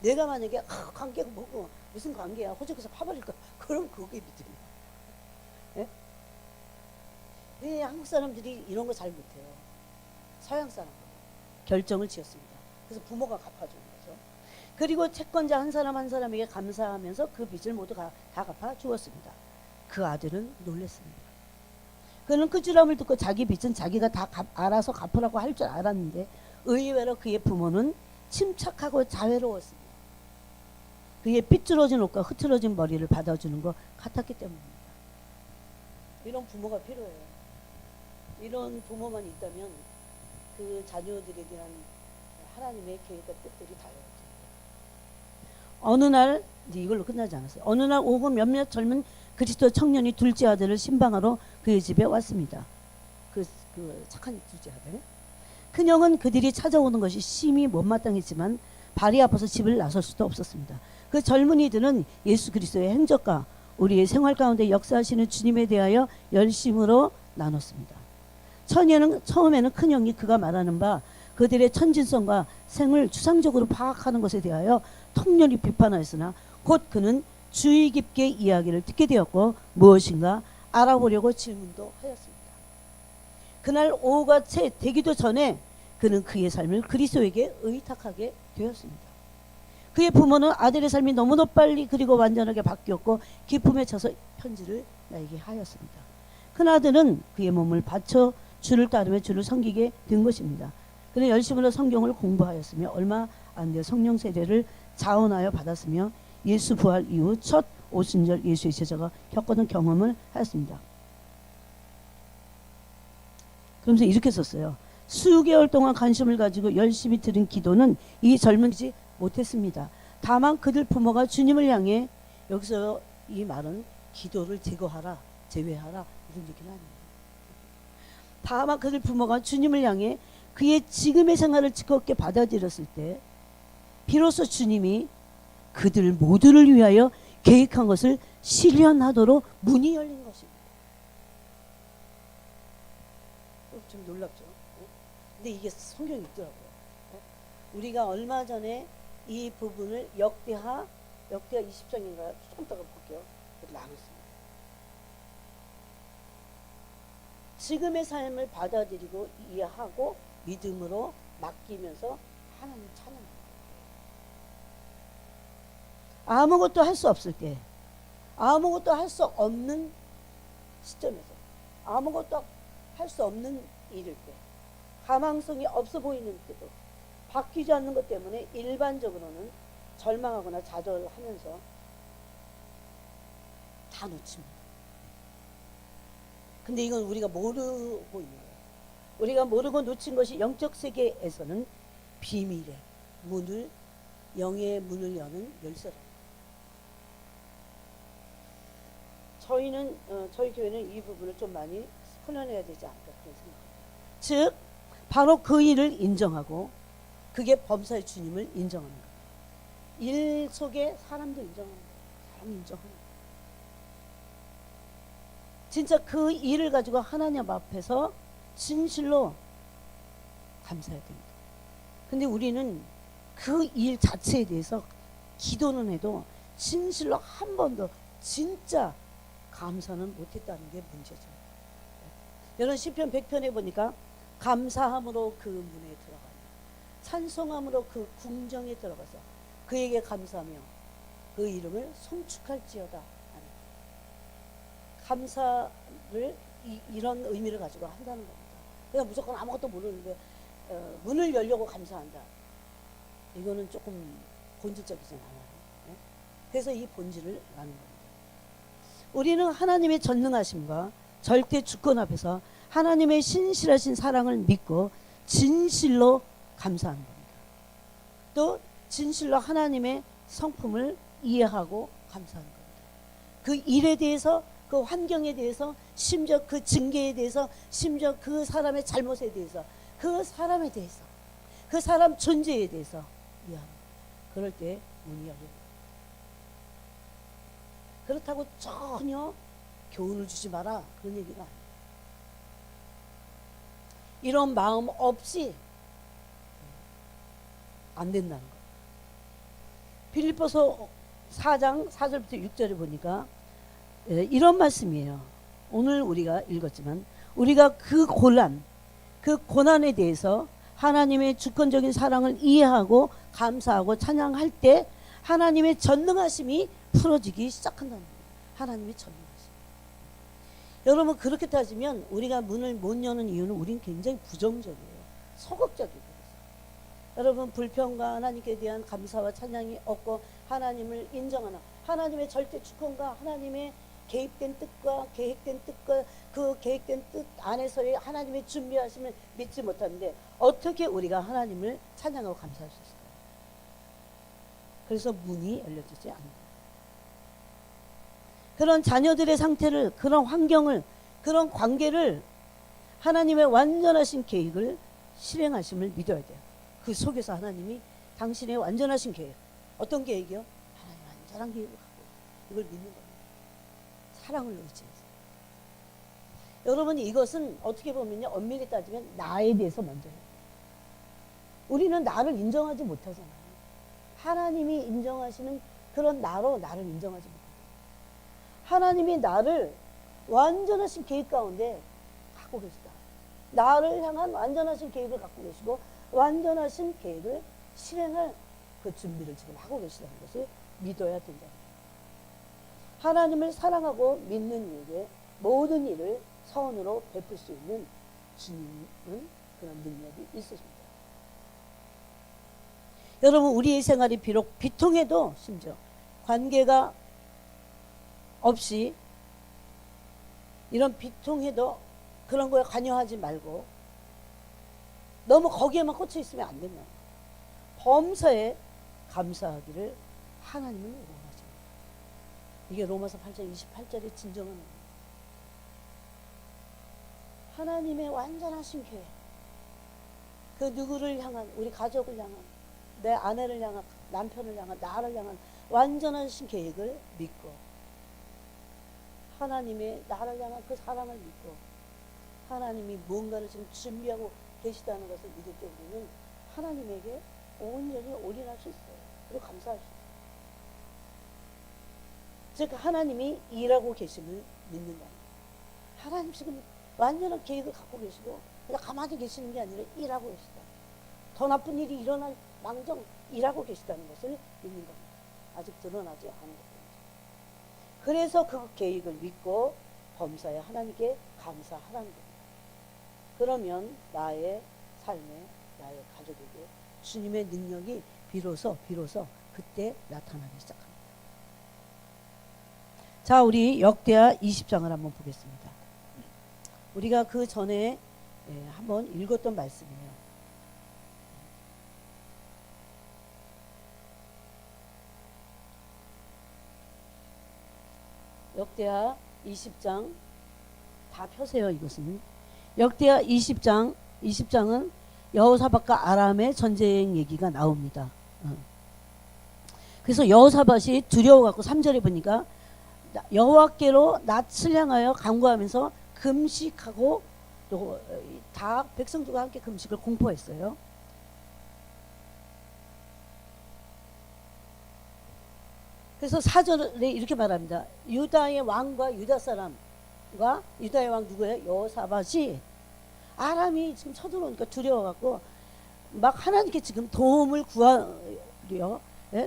내가 만약에 관계가 뭐고 무슨 관계야 호적에서 파버릴 거 그럼 그게 믿음이야. 예? 왜 한국 사람들이 이런 거 잘 못해요? 서양 사람들 결정을 지었습니다. 그래서 부모가 갚아주는 거죠. 그리고 채권자 한 사람 한 사람에게 감사하면서 그 빚을 모두 다 갚아 주었습니다. 그 아들은 놀랐습니다. 그는 끄지람을 듣고 자기 빚은 자기가 다 알아서 갚으라고 할 줄 알았는데 의외로 그의 부모는 침착하고 자애로웠습니다. 그의 삐뚤어진 옷과 흐트러진 머리를 받아주는 것 같았기 때문입니다. 이런 부모가 필요해요. 이런 부모만 있다면 그 자녀들에 대한 하나님의 계획과 뜻들이 다르죠. 어느 날 이걸로 끝나지 않았어요. 어느 날 오후 몇몇 젊은 그리스도 청년이 둘째 아들을 신방하러 그의 집에 왔습니다. 그 착한 둘째 아들. 큰형은 그들이 찾아오는 것이 심히 못마땅했지만 발이 아파서 집을 나설 수도 없었습니다. 그 젊은이들은 예수 그리스도의 행적과 우리의 생활 가운데 역사하시는 주님에 대하여 열심으로 나눴습니다. 처음에는 큰형이 그가 말하는 바 그들의 천진성과 생을 추상적으로 파악하는 것에 대하여 통렬히 비판하였으나 곧 그는 주의 깊게 이야기를 듣게 되었고 무엇인가 알아보려고 질문도 하였습니다. 그날 오후가 채 되기도 전에 그는 그의 삶을 그리스도에게 의탁하게 되었습니다. 그의 부모는 아들의 삶이 너무도 빨리 그리고 완전하게 바뀌었고 기쁨에 차서 편지를 나에게 하였습니다. 큰아들은 그의 몸을 바쳐 주를 따르며 주를 섬기게 된 것입니다. 그는 열심으로 성경을 공부하였으며 얼마 안 돼 성령 세례를 자원하여 받았으며 예수 부활 이후 첫 오순절 예수의 제자가 겪었던 경험을 하였습니다. 그러면서 이렇게 썼어요. 수개월 동안 관심을 가지고 열심히 드린 기도는 이 젊은이지 못했습니다. 다만 그들 부모가 주님을 향해 여기서 이 말은 기도를 제외하라 이런 얘기는 아닙니다. 다만 그들 부모가 주님을 향해 그의 지금의 생활을 즐겁게 받아들였을 때 비로소 주님이 그들 모두를 위하여 계획한 것을 실현하도록 문이 열린 것입니다. 좀 놀랍죠? 근데 이게 성경에 있더라고요. 우리가 얼마 전에 이 부분을 역대하 20장인가요? 조금 더 볼게요. 나눴습니다. 지금의 삶을 받아들이고 이해하고 믿음으로 맡기면서 하나님 찬양합니다. 아무것도 할 수 없을 때, 아무것도 할 수 없는 시점에서, 아무것도 할 수 없는 일일 때, 가망성이 없어 보이는 때도 바뀌지 않는 것 때문에 일반적으로는 절망하거나 좌절하면서 다 놓칩니다. 근데 이건 우리가 모르고 있는 거예요. 우리가 모르고 놓친 것이 영적 세계에서는 비밀의 문을, 영의 문을 여는 열쇠랍니다. 저희 교회는 이 부분을 좀 많이 훈련해야 되지 않을까 그런 생각합니다. 즉 바로 그 일을 인정하고 그게 범사의 주님을 인정하는 거예요. 일 속에 사람도 인정하는 거예요. 사람 인정하는 거예요. 진짜 그 일을 가지고 하나님 앞에서 진실로 감사해야 됩니다. 근데 우리는 그 일 자체에 대해서 기도는 해도 진실로 한 번도 진짜 감사는 못했다는 게 문제죠. 여러분 시편 100편에 보니까 감사함으로 그 문에 들어가요. 찬송함으로 그 궁정에 들어가서 그에게 감사하며 그 이름을 송축할지어다. 감사를 이런 의미를 가지고 한다는 겁니다. 그냥 무조건 아무것도 모르는데 문을 열려고 감사한다. 이거는 조금 본질적이지 않아요. 네? 그래서 이 본질을 아는 겁니다. 우리는 하나님의 전능하심과 절대 주권 앞에서 하나님의 신실하신 사랑을 믿고 진실로 감사하는 겁니다. 또 진실로 하나님의 성품을 이해하고 감사하는 겁니다. 그 일에 대해서, 그 환경에 대해서, 심지어 그 징계에 대해서, 심지어 그 사람의 잘못에 대해서, 그 사람에 대해서, 그 사람 존재에 대해서 이해합니다. 그럴 때 문이 열립니다. 그렇다고 전혀 교훈을 주지 마라 그런 얘기가 아니에요. 이런 마음 없이 안 된다는 거예요. 필립보서 4장 4절부터 6절에 보니까 이런 말씀이에요. 오늘 우리가 읽었지만 우리가 그 고난에 대해서 하나님의 주권적인 사랑을 이해하고 감사하고 찬양할 때 하나님의 전능하심이 풀어지기 시작한다는 거예요. 하나님의 전능하심. 여러분 그렇게 따지면 우리가 문을 못 여는 이유는 우린 굉장히 부정적이에요. 소극적이에요. 여러분 불평과 하나님께 대한 감사와 찬양이 없고 하나님을 인정하나 하나님의 절대 주권과 하나님의 개입된 뜻과 계획된 뜻과 그 계획된 뜻 안에서의 하나님의 준비하심을 믿지 못하는데 어떻게 우리가 하나님을 찬양하고 감사할 수 있을까요? 그래서 문이 열려지지 않는다. 그런 자녀들의 상태를, 그런 환경을, 그런 관계를 하나님의 완전하신 계획을 실행하심을 믿어야 돼요. 그 속에서 하나님이 당신의 완전하신 계획, 어떤 계획이요? 하나님 완전한 계획을 갖고 이걸 믿는 겁니다. 사랑을 의지해서. 여러분 이것은 어떻게 보면요, 엄밀히 따지면 나에 대해서 먼저 해요. 우리는 나를 인정하지 못하잖아요. 하나님이 인정하시는 그런 나로 나를 인정하지 못합니다. 하나님이 나를 완전하신 계획 가운데 갖고 계시다. 나를 향한 완전하신 계획을 갖고 계시고 완전하신 계획을 실행할 그 준비를 지금 하고 계시다는 것을 믿어야 된다. 하나님을 사랑하고 믿는 이에게 모든 일을 선으로 베풀 수 있는 주님은 그런 능력이 있으십니다. 여러분 우리의 생활이 비록 비통해도 심지어 관계가 없이 이런 비통해도 그런 거에 관여하지 말고 너무 거기에만 꽂혀 있으면 안 된다. 범사에 감사하기를 하나님은 원하십니다. 이게 로마서 8장 28절의 진정한 의미입니다. 하나님의 완전하신 계획, 그 누구를 향한, 우리 가족을 향한, 내 아내를 향한, 남편을 향한, 나를 향한 완전하신 계획을 믿고 하나님의 나를 향한 그 사랑을 믿고 하나님이 무언가를 지금 준비하고 계시다는 것을 믿을 때 우리는 하나님에게 온전히 올인할 수 있어요. 그리고 감사할 수 있어요. 즉 하나님이 일하고 계심을 믿는다. 하나님 지금 완전한 계획을 갖고 계시고 그냥 가만히 계시는 게 아니라 일하고 계시다. 더 나쁜 일이 일어날 망정 일하고 계시다는 것을 믿는 겁니다. 아직 드러나지 않은 것입니다. 그래서 그 계획을 믿고 범사에 하나님께 감사하라는 겁니다. 그러면 나의 삶에 나의 가족에게 주님의 능력이 비로소 그때 나타나기 시작합니다. 자, 우리 역대하 20장을 한번 보겠습니다. 우리가 그 전에 한번 읽었던 말씀이에요. 역대하 20장 다 펴세요. 이것은 역대하 20장은 여호사밧과 아람의 전쟁 얘기가 나옵니다. 그래서 여호사밧이 두려워갖고 3절에 보니까 여호와께로 낯을 향하여 간구하면서 금식하고 또 다 백성들과 함께 금식을 공포했어요. 그래서 4절에 이렇게 말합니다. 유다의 왕과 유다 사람과 유다의 왕 누구예요? 여호사밧이 아람이 지금 쳐들어오니까 두려워갖고 막 하나님께 지금 도움을 구하려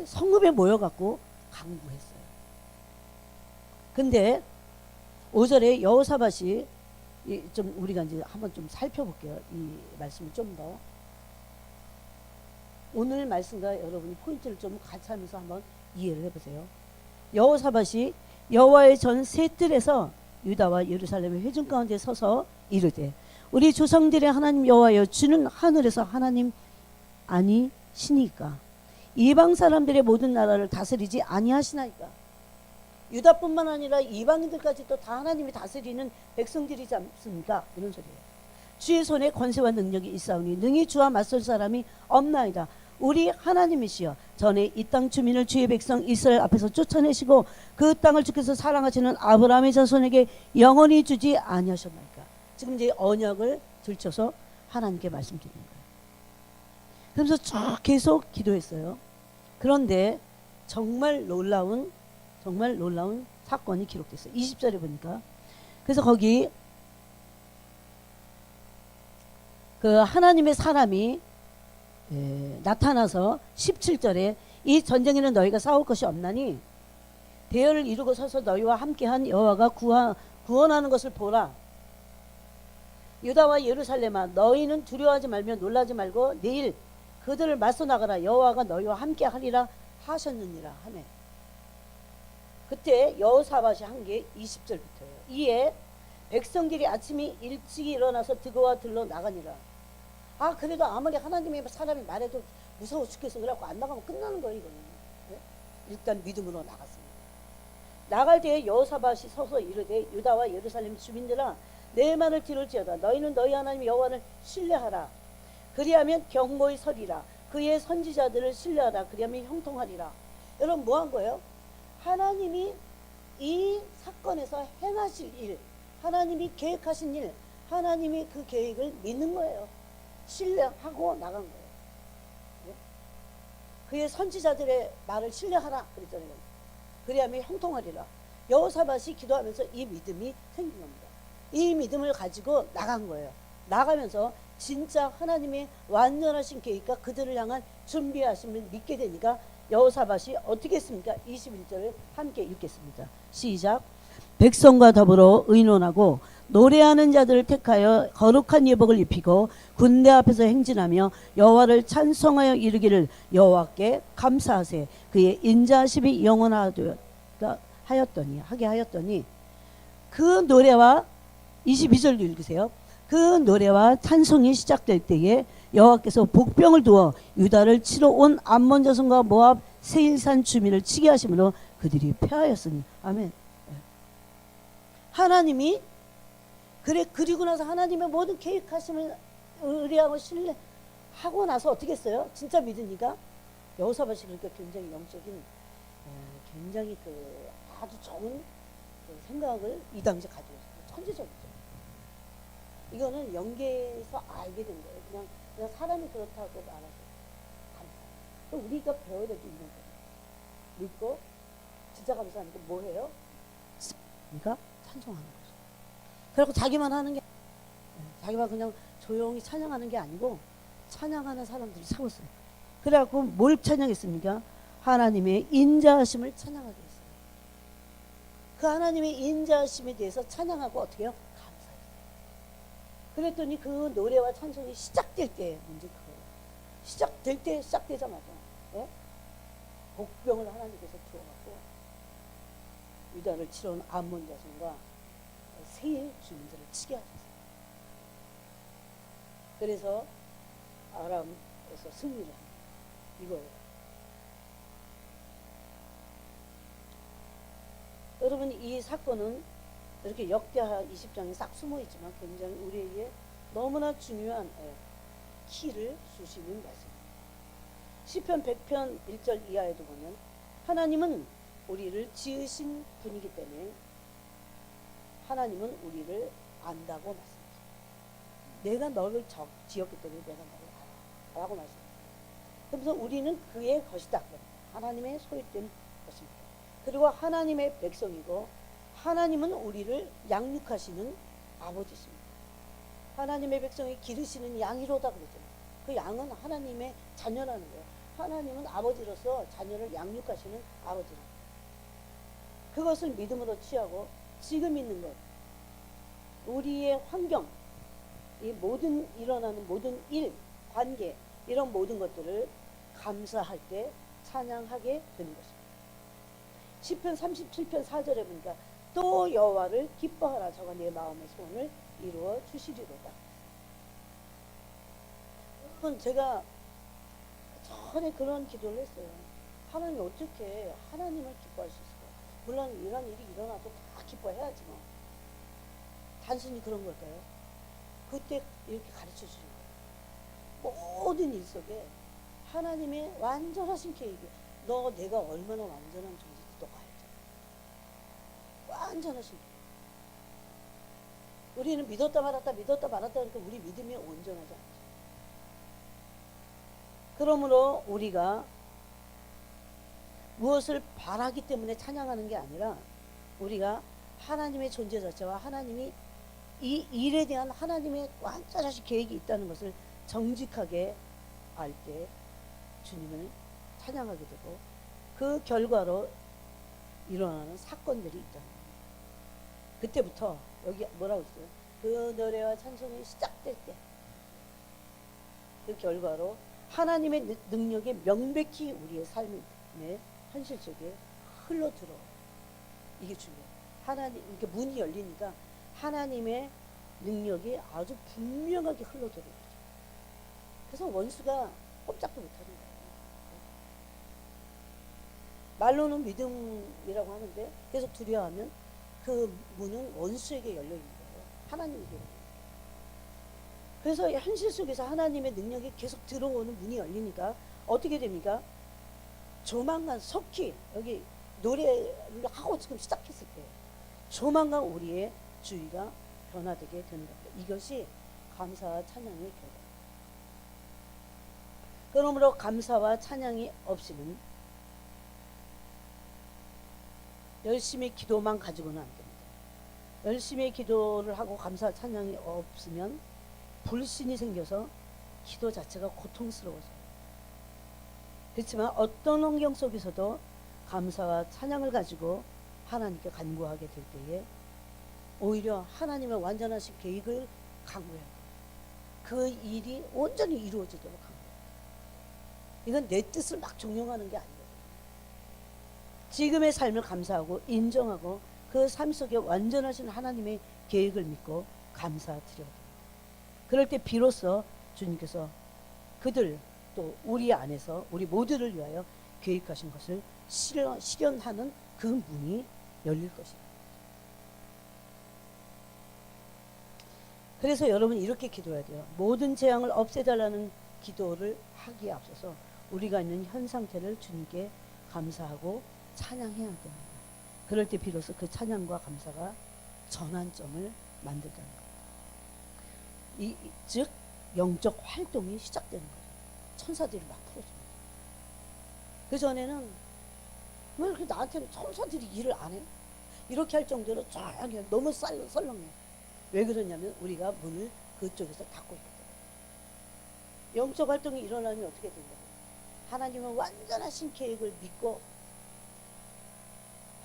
성읍에 모여갖고 간구했어요. 근데 5절에 여호사밧이 좀 우리가 이제 한번 좀 살펴볼게요. 이 말씀을 좀 더 오늘 말씀과 여러분이 포인트를 좀 같이 하면서 한번 이해를 해보세요. 여호사밧이 여호와의 전 세 뜰에서 유다와 예루살렘의 회중 가운데 서서 이르되 우리 조상들의 하나님 여호와여 주는 하늘에서 하나님 아니시니까 이방 사람들의 모든 나라를 다스리지 아니하시나이까. 유다뿐만 아니라 이방인들까지 또 다 하나님이 다스리는 백성들이지 않습니까? 이런 소리예요. 주의 손에 권세와 능력이 있사오니 능히 주와 맞설 사람이 없나이다. 우리 하나님이시여 전에 이 땅 주민을 주의 백성 이스라엘 앞에서 쫓아내시고 그 땅을 주께서 사랑하시는 아브라함의 자손에게 영원히 주지 아니하셨나이까. 지금 이제 언약을 들춰서 하나님께 말씀드리는 거예요. 그러면서 쭉 계속 기도했어요. 그런데 정말 놀라운 사건이 기록됐어요. 20절에 보니까. 그래서 거기 그 하나님의 사람이 나타나서 17절에 이 전쟁에는 너희가 싸울 것이 없나니 대열을 이루고 서서 너희와 함께한 여호와가 구원하는 것을 보라. 유다와 예루살렘아 너희는 두려워하지 말며 놀라지 말고 내일 그들을 맞서 나가라. 여호와가 너희와 함께하리라 하셨느니라 하네. 그때 여호사밧이 한 게 20절부터예요. 이에 백성들이 아침이 일찍 일어나서 드고와 들러 나가니라. 그래도 아무리 하나님의 사람이 말해도 무서워 죽겠어. 그래갖고 안 나가면 끝나는 거예요. 이거는. 네? 일단 믿음으로 나갔습니다. 나갈 때에 여호사밧이 서서 이르되 유다와 예루살렘 주민들아 내 말을 들을지어다. 너희는 너희 하나님 여호와를 신뢰하라. 그리하면 경고히 서리라. 그의 선지자들을 신뢰하라. 그리하면 형통하리라. 여러분 뭐 한 거예요? 하나님이 이 사건에서 행하실 일, 하나님이 계획하신 일, 하나님이 그 계획을 믿는 거예요. 신뢰하고 나간 거예요. 네? 그의 선지자들의 말을 신뢰하라 그랬잖아요. 그래야만 형통하리라. 여호사밧이 기도하면서 이 믿음이 생긴 겁니다. 이 믿음을 가지고 나간 거예요. 나가면서 진짜 하나님의 완전하신 계획과 그들을 향한 준비하심을 믿게 되니까 여호사밧이 어떻게 했습니까? 21절을 함께 읽겠습니다. 시작. 백성과 더불어 의논하고 노래하는 자들을 택하여 거룩한 예복을 입히고 군대 앞에서 행진하며 여호와를 찬송하여 이르기를 여호와께 감사하세. 그의 인자하심이 영원하게 하였더니 그 노래와 22절도 읽으세요. 그 노래와 찬송이 시작될 때에 여호와께서 복병을 두어 유다를 치러 온 암몬 자손과 모압 세일산 주민을 치게 하심으로 그들이 패하였으니. 아멘. 하나님이 그리고 나서 하나님의 모든 계획하심을 의뢰하고 신뢰하고 나서 어떻게 했어요? 진짜 믿으니까 여호사밧이 그러니까 굉장히 영적인 굉장히 아주 좋은 생각을 이 당시에 가지고 있어요. 천재적이죠. 이거는 연계해서 알게 된 거예요. 그냥 사람이 그렇다고 알아서 감사해요. 우리가 배워야 될 게 있는 거예요. 믿고 진짜 감사하니까 뭐 해요? 그러니까 찬송하는 거죠. 그리고 자기만 하는 게 자기만 그냥 조용히 찬양하는 게 아니고 찬양하는 사람들이 서 있어요. 그래갖고 뭘 찬양했습니까? 하나님의 인자하심을 찬양하게 했어요. 그 하나님의 인자하심에 대해서 찬양하고 어떻게 해요? 감사해요. 그랬더니 그 노래와 찬송이 시작될 때 문제 그거예요. 시작되자마자 예? 복병을 하나님께서 주어갖고 유다를 치러온 암몬 자손과 세일 주민들을 치게 하셨어요. 그래서 아람에서 승리를 합니다. 이거예요. 여러분 이 사건은 이렇게 역대하 20장에 싹 숨어있지만 굉장히 우리에게 너무나 중요한 키를 주시는 말씀입니다. 시편 100편 1절 이하에도 보면 하나님은 우리를 지으신 분이기 때문에 하나님은 우리를 안다고 말씀하십니다. 내가 너를 지었기 때문에 내가 너를 알아 라고 말씀합니다. 그래서 우리는 그의 것이다. 하나님의 소유된 것입니다. 그리고 하나님의 백성이고 하나님은 우리를 양육하시는 아버지십니다. 하나님의 백성이 기르시는 양이로다 그랬잖아요. 그 양은 하나님의 자녀라는 거예요. 하나님은 아버지로서 자녀를 양육하시는 아버지라는 거예요. 그것을 믿음으로 취하고 지금 있는 것, 우리의 환경, 이 모든 일어나는 모든 일, 관계 이런 모든 것들을 감사할 때 찬양하게 되는 것입니다. 시편 37편 4절에 보니까 또 여호와를 기뻐하라 저가 내 마음의 소원을 이루어 주시리로다. 여러분 제가 전에 그런 기도를 했어요. 하나님 어떻게 하나님을 기뻐할 수 있을까요? 물론 이런 일이 일어나도 다 기뻐해야지 뭐. 단순히 그런 걸까요? 그때 이렇게 가르쳐 주는 거예요. 모든 일 속에 하나님의 완전하신 계획이 너 내가 얼마나 완전한 존재인지 너가 알잖아. 완전하신 계획. 우리는 믿었다 말았다 그러니까 우리 믿음이 온전하지 않죠. 그러므로 우리가 무엇을 바라기 때문에 찬양하는 게 아니라 우리가 하나님의 존재 자체와 하나님이 이 일에 대한 하나님의 완전하신 계획이 있다는 것을 정직하게 알 때 주님을 찬양하게 되고 그 결과로 일어나는 사건들이 있다는 겁니다. 그때부터 여기 뭐라고 했어요? 그 노래와 찬송이 시작될 때 그 결과로 하나님의 능력이 명백히 우리의 삶의 현실 속에 흘러들어. 이게 중요해요. 하나님, 이렇게 문이 열리니까 하나님의 능력이 아주 분명하게 흘러들어요. 그래서 원수가 꼼짝도 못하는 거예요. 말로는 믿음이라고 하는데 계속 두려워하면 그 문은 원수에게 열려 있는 거예요. 하나님에게. 그래서 현실 속에서 하나님의 능력이 계속 들어오는 문이 열리니까 어떻게 됩니까? 조만간 속히 여기 노래를 하고 지금 시작했을 때 조만간 우리의 주의가 변화되게 되는 겁니다. 이것이 감사와 찬양의 결과입니다. 그러므로 감사와 찬양이 없이는 열심히 기도만 가지고는 안 됩니다. 열심히 기도를 하고 감사와 찬양이 없으면 불신이 생겨서 기도 자체가 고통스러워져요. 그렇지만 어떤 환경 속에서도 감사와 찬양을 가지고 하나님께 간구하게 될 때에 오히려 하나님의 완전하신 계획을 강구해야 돼요. 그 일이 온전히 이루어지도록 강구해야 돼요. 이건 내 뜻을 막 종용하는 게 아니거든요. 지금의 삶을 감사하고 인정하고 그 삶 속에 완전하신 하나님의 계획을 믿고 감사드려야 돼요. 그럴 때 비로소 주님께서 그들 또 우리 안에서 우리 모두를 위하여 계획하신 것을 실현하는 그 문이 열릴 것이다. 그래서 여러분 이렇게 기도해야 돼요. 모든 재앙을 없애달라는 기도를 하기에 앞서서 우리가 있는 현 상태를 주님께 감사하고 찬양해야 됩니다. 그럴 때 비로소 그 찬양과 감사가 전환점을 만들다는 거예요. 즉 영적 활동이 시작되는 거예요. 천사들이 막 풀어줍니다. 그 전에는 왜 이렇게 나한테는 천사들이 일을 안 해? 이렇게 할 정도로 조용히 너무 썰렁해. 왜 그러냐면 우리가 문을 그쪽에서 닫고 있거든. 영적 활동이 일어나면 어떻게 된다고? 하나님은 완전하신 계획을 믿고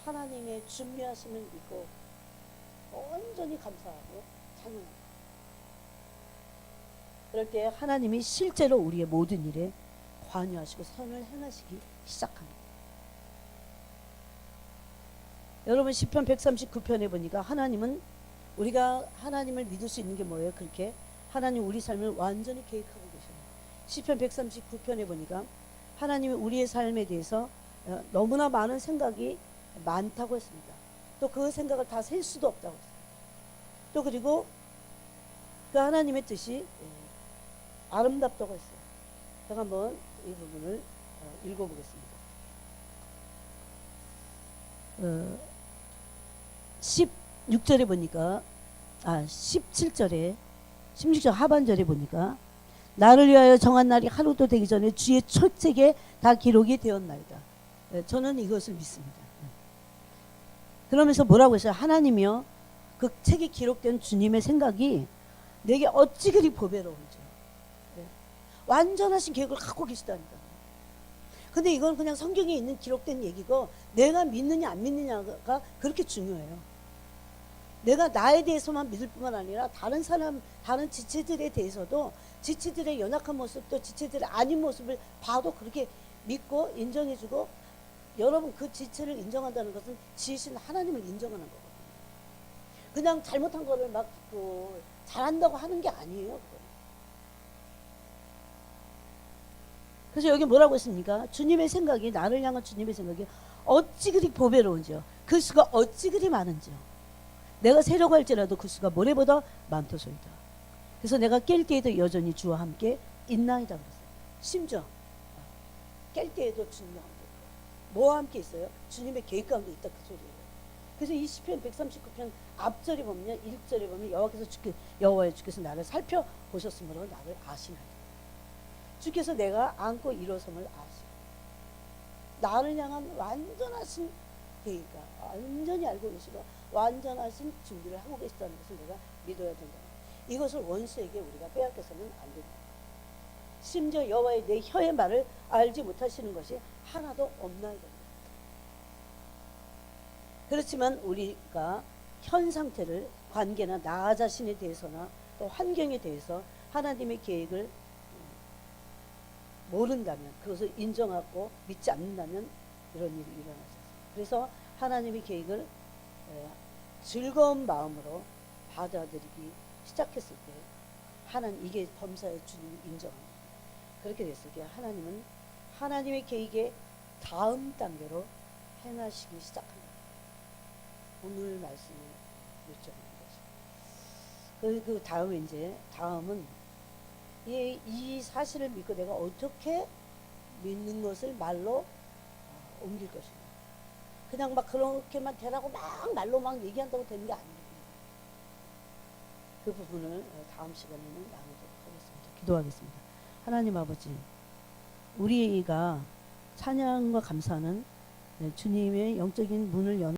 하나님의 준비하심을 믿고 온전히 감사하고 찬양합니다. 그럴 때 하나님이 실제로 우리의 모든 일에 관여하시고 선을 행하시기 시작합니다. 여러분 시편 139편에 보니까 하나님은 우리가 하나님을 믿을 수 있는 게 뭐예요? 그렇게 하나님 우리 삶을 완전히 계획하고 계셔요. 시편 139편에 보니까 하나님이 우리의 삶에 대해서 너무나 많은 생각이 많다고 했습니다. 또 그 생각을 다 셀 수도 없다고 했어요. 또 그리고 그 하나님의 뜻이 아름답다고 했어요. 제가 한번 이 부분을 읽어보겠습니다. 16절에 보니까 17절에 16절 하반절에 보니까 나를 위하여 정한 날이 하루도 되기 전에 주의 초책에 다 기록이 되었나이다. 저는 이것을 믿습니다. 그러면서 뭐라고 했어요? 하나님이요 그 책에 기록된 주님의 생각이 내게 어찌 그리 보배로운지 완전하신 계획을 갖고 계시다니까. 근데 이건 그냥 성경에 있는 기록된 얘기고 내가 믿느냐 안 믿느냐가 그렇게 중요해요. 내가 나에 대해서만 믿을 뿐만 아니라 다른 사람, 다른 지체들에 대해서도 지체들의 연약한 모습도 지체들의 아닌 모습을 봐도 그렇게 믿고 인정해주고, 여러분 그 지체를 인정한다는 것은 지으신 하나님을 인정하는 거거든요. 그냥 잘못한 거를 막 잘한다고 하는 게 아니에요. 그래서 여기 뭐라고 했습니까? 주님의 생각이, 나를 향한 주님의 생각이 어찌 그리 보배로운지요. 그 수가 어찌 그리 많은지요. 내가 세려고 할지라도 그 수가 모래보다 많도소이다. 그래서 내가 깰 때에도 여전히 주와 함께 있나이다 그랬어요. 심지어 깰 때에도 주님과 함께 있고. 뭐와 함께 있어요? 주님의 계획 가운데 있다 그 소리예요. 그래서 이 시편 139편 앞절에 보면 1절에 보면 여호와의 주께서 나를 살펴보셨으므로 나를 아시나이다. 주께서 내가 안고 일어섬을 아시고 나를 향한 완전하신 계획과 완전히 알고 계시고 완전하신 준비를 하고 계시다는 것을 내가 믿어야 된다. 이것을 원수에게 우리가 빼앗겨서는 안 된다. 심지어 여호와의 내 혀의 말을 알지 못하시는 것이 하나도 없나이다. 그렇지만 우리가 현 상태를, 관계나 나 자신에 대해서나 또 환경에 대해서 하나님의 계획을 모른다면, 그것을 인정하고 믿지 않는다면 이런 일이 일어나죠. 그래서 하나님의 계획을 즐거운 마음으로 받아들이기 시작했을 때 하나님, 이게 범사의 주님을 인정합니다. 그렇게 됐을 때 하나님은 하나님의 계획의 다음 단계로 행하시기 시작합니다. 오늘 말씀을 여쭤보는 거죠. 그 다음에 이제 다음은 이 사실을 믿고 내가 어떻게 믿는 것을 말로 옮길 것인가. 그냥 막 그렇게만 되라고 막 말로 막 얘기한다고 되는 게 아닙니다. 그 부분을 다음 시간에는 나누도록 하겠습니다. 기도하겠습니다. 하나님 아버지, 우리가 찬양과 감사는 주님의 영적인 문을 여는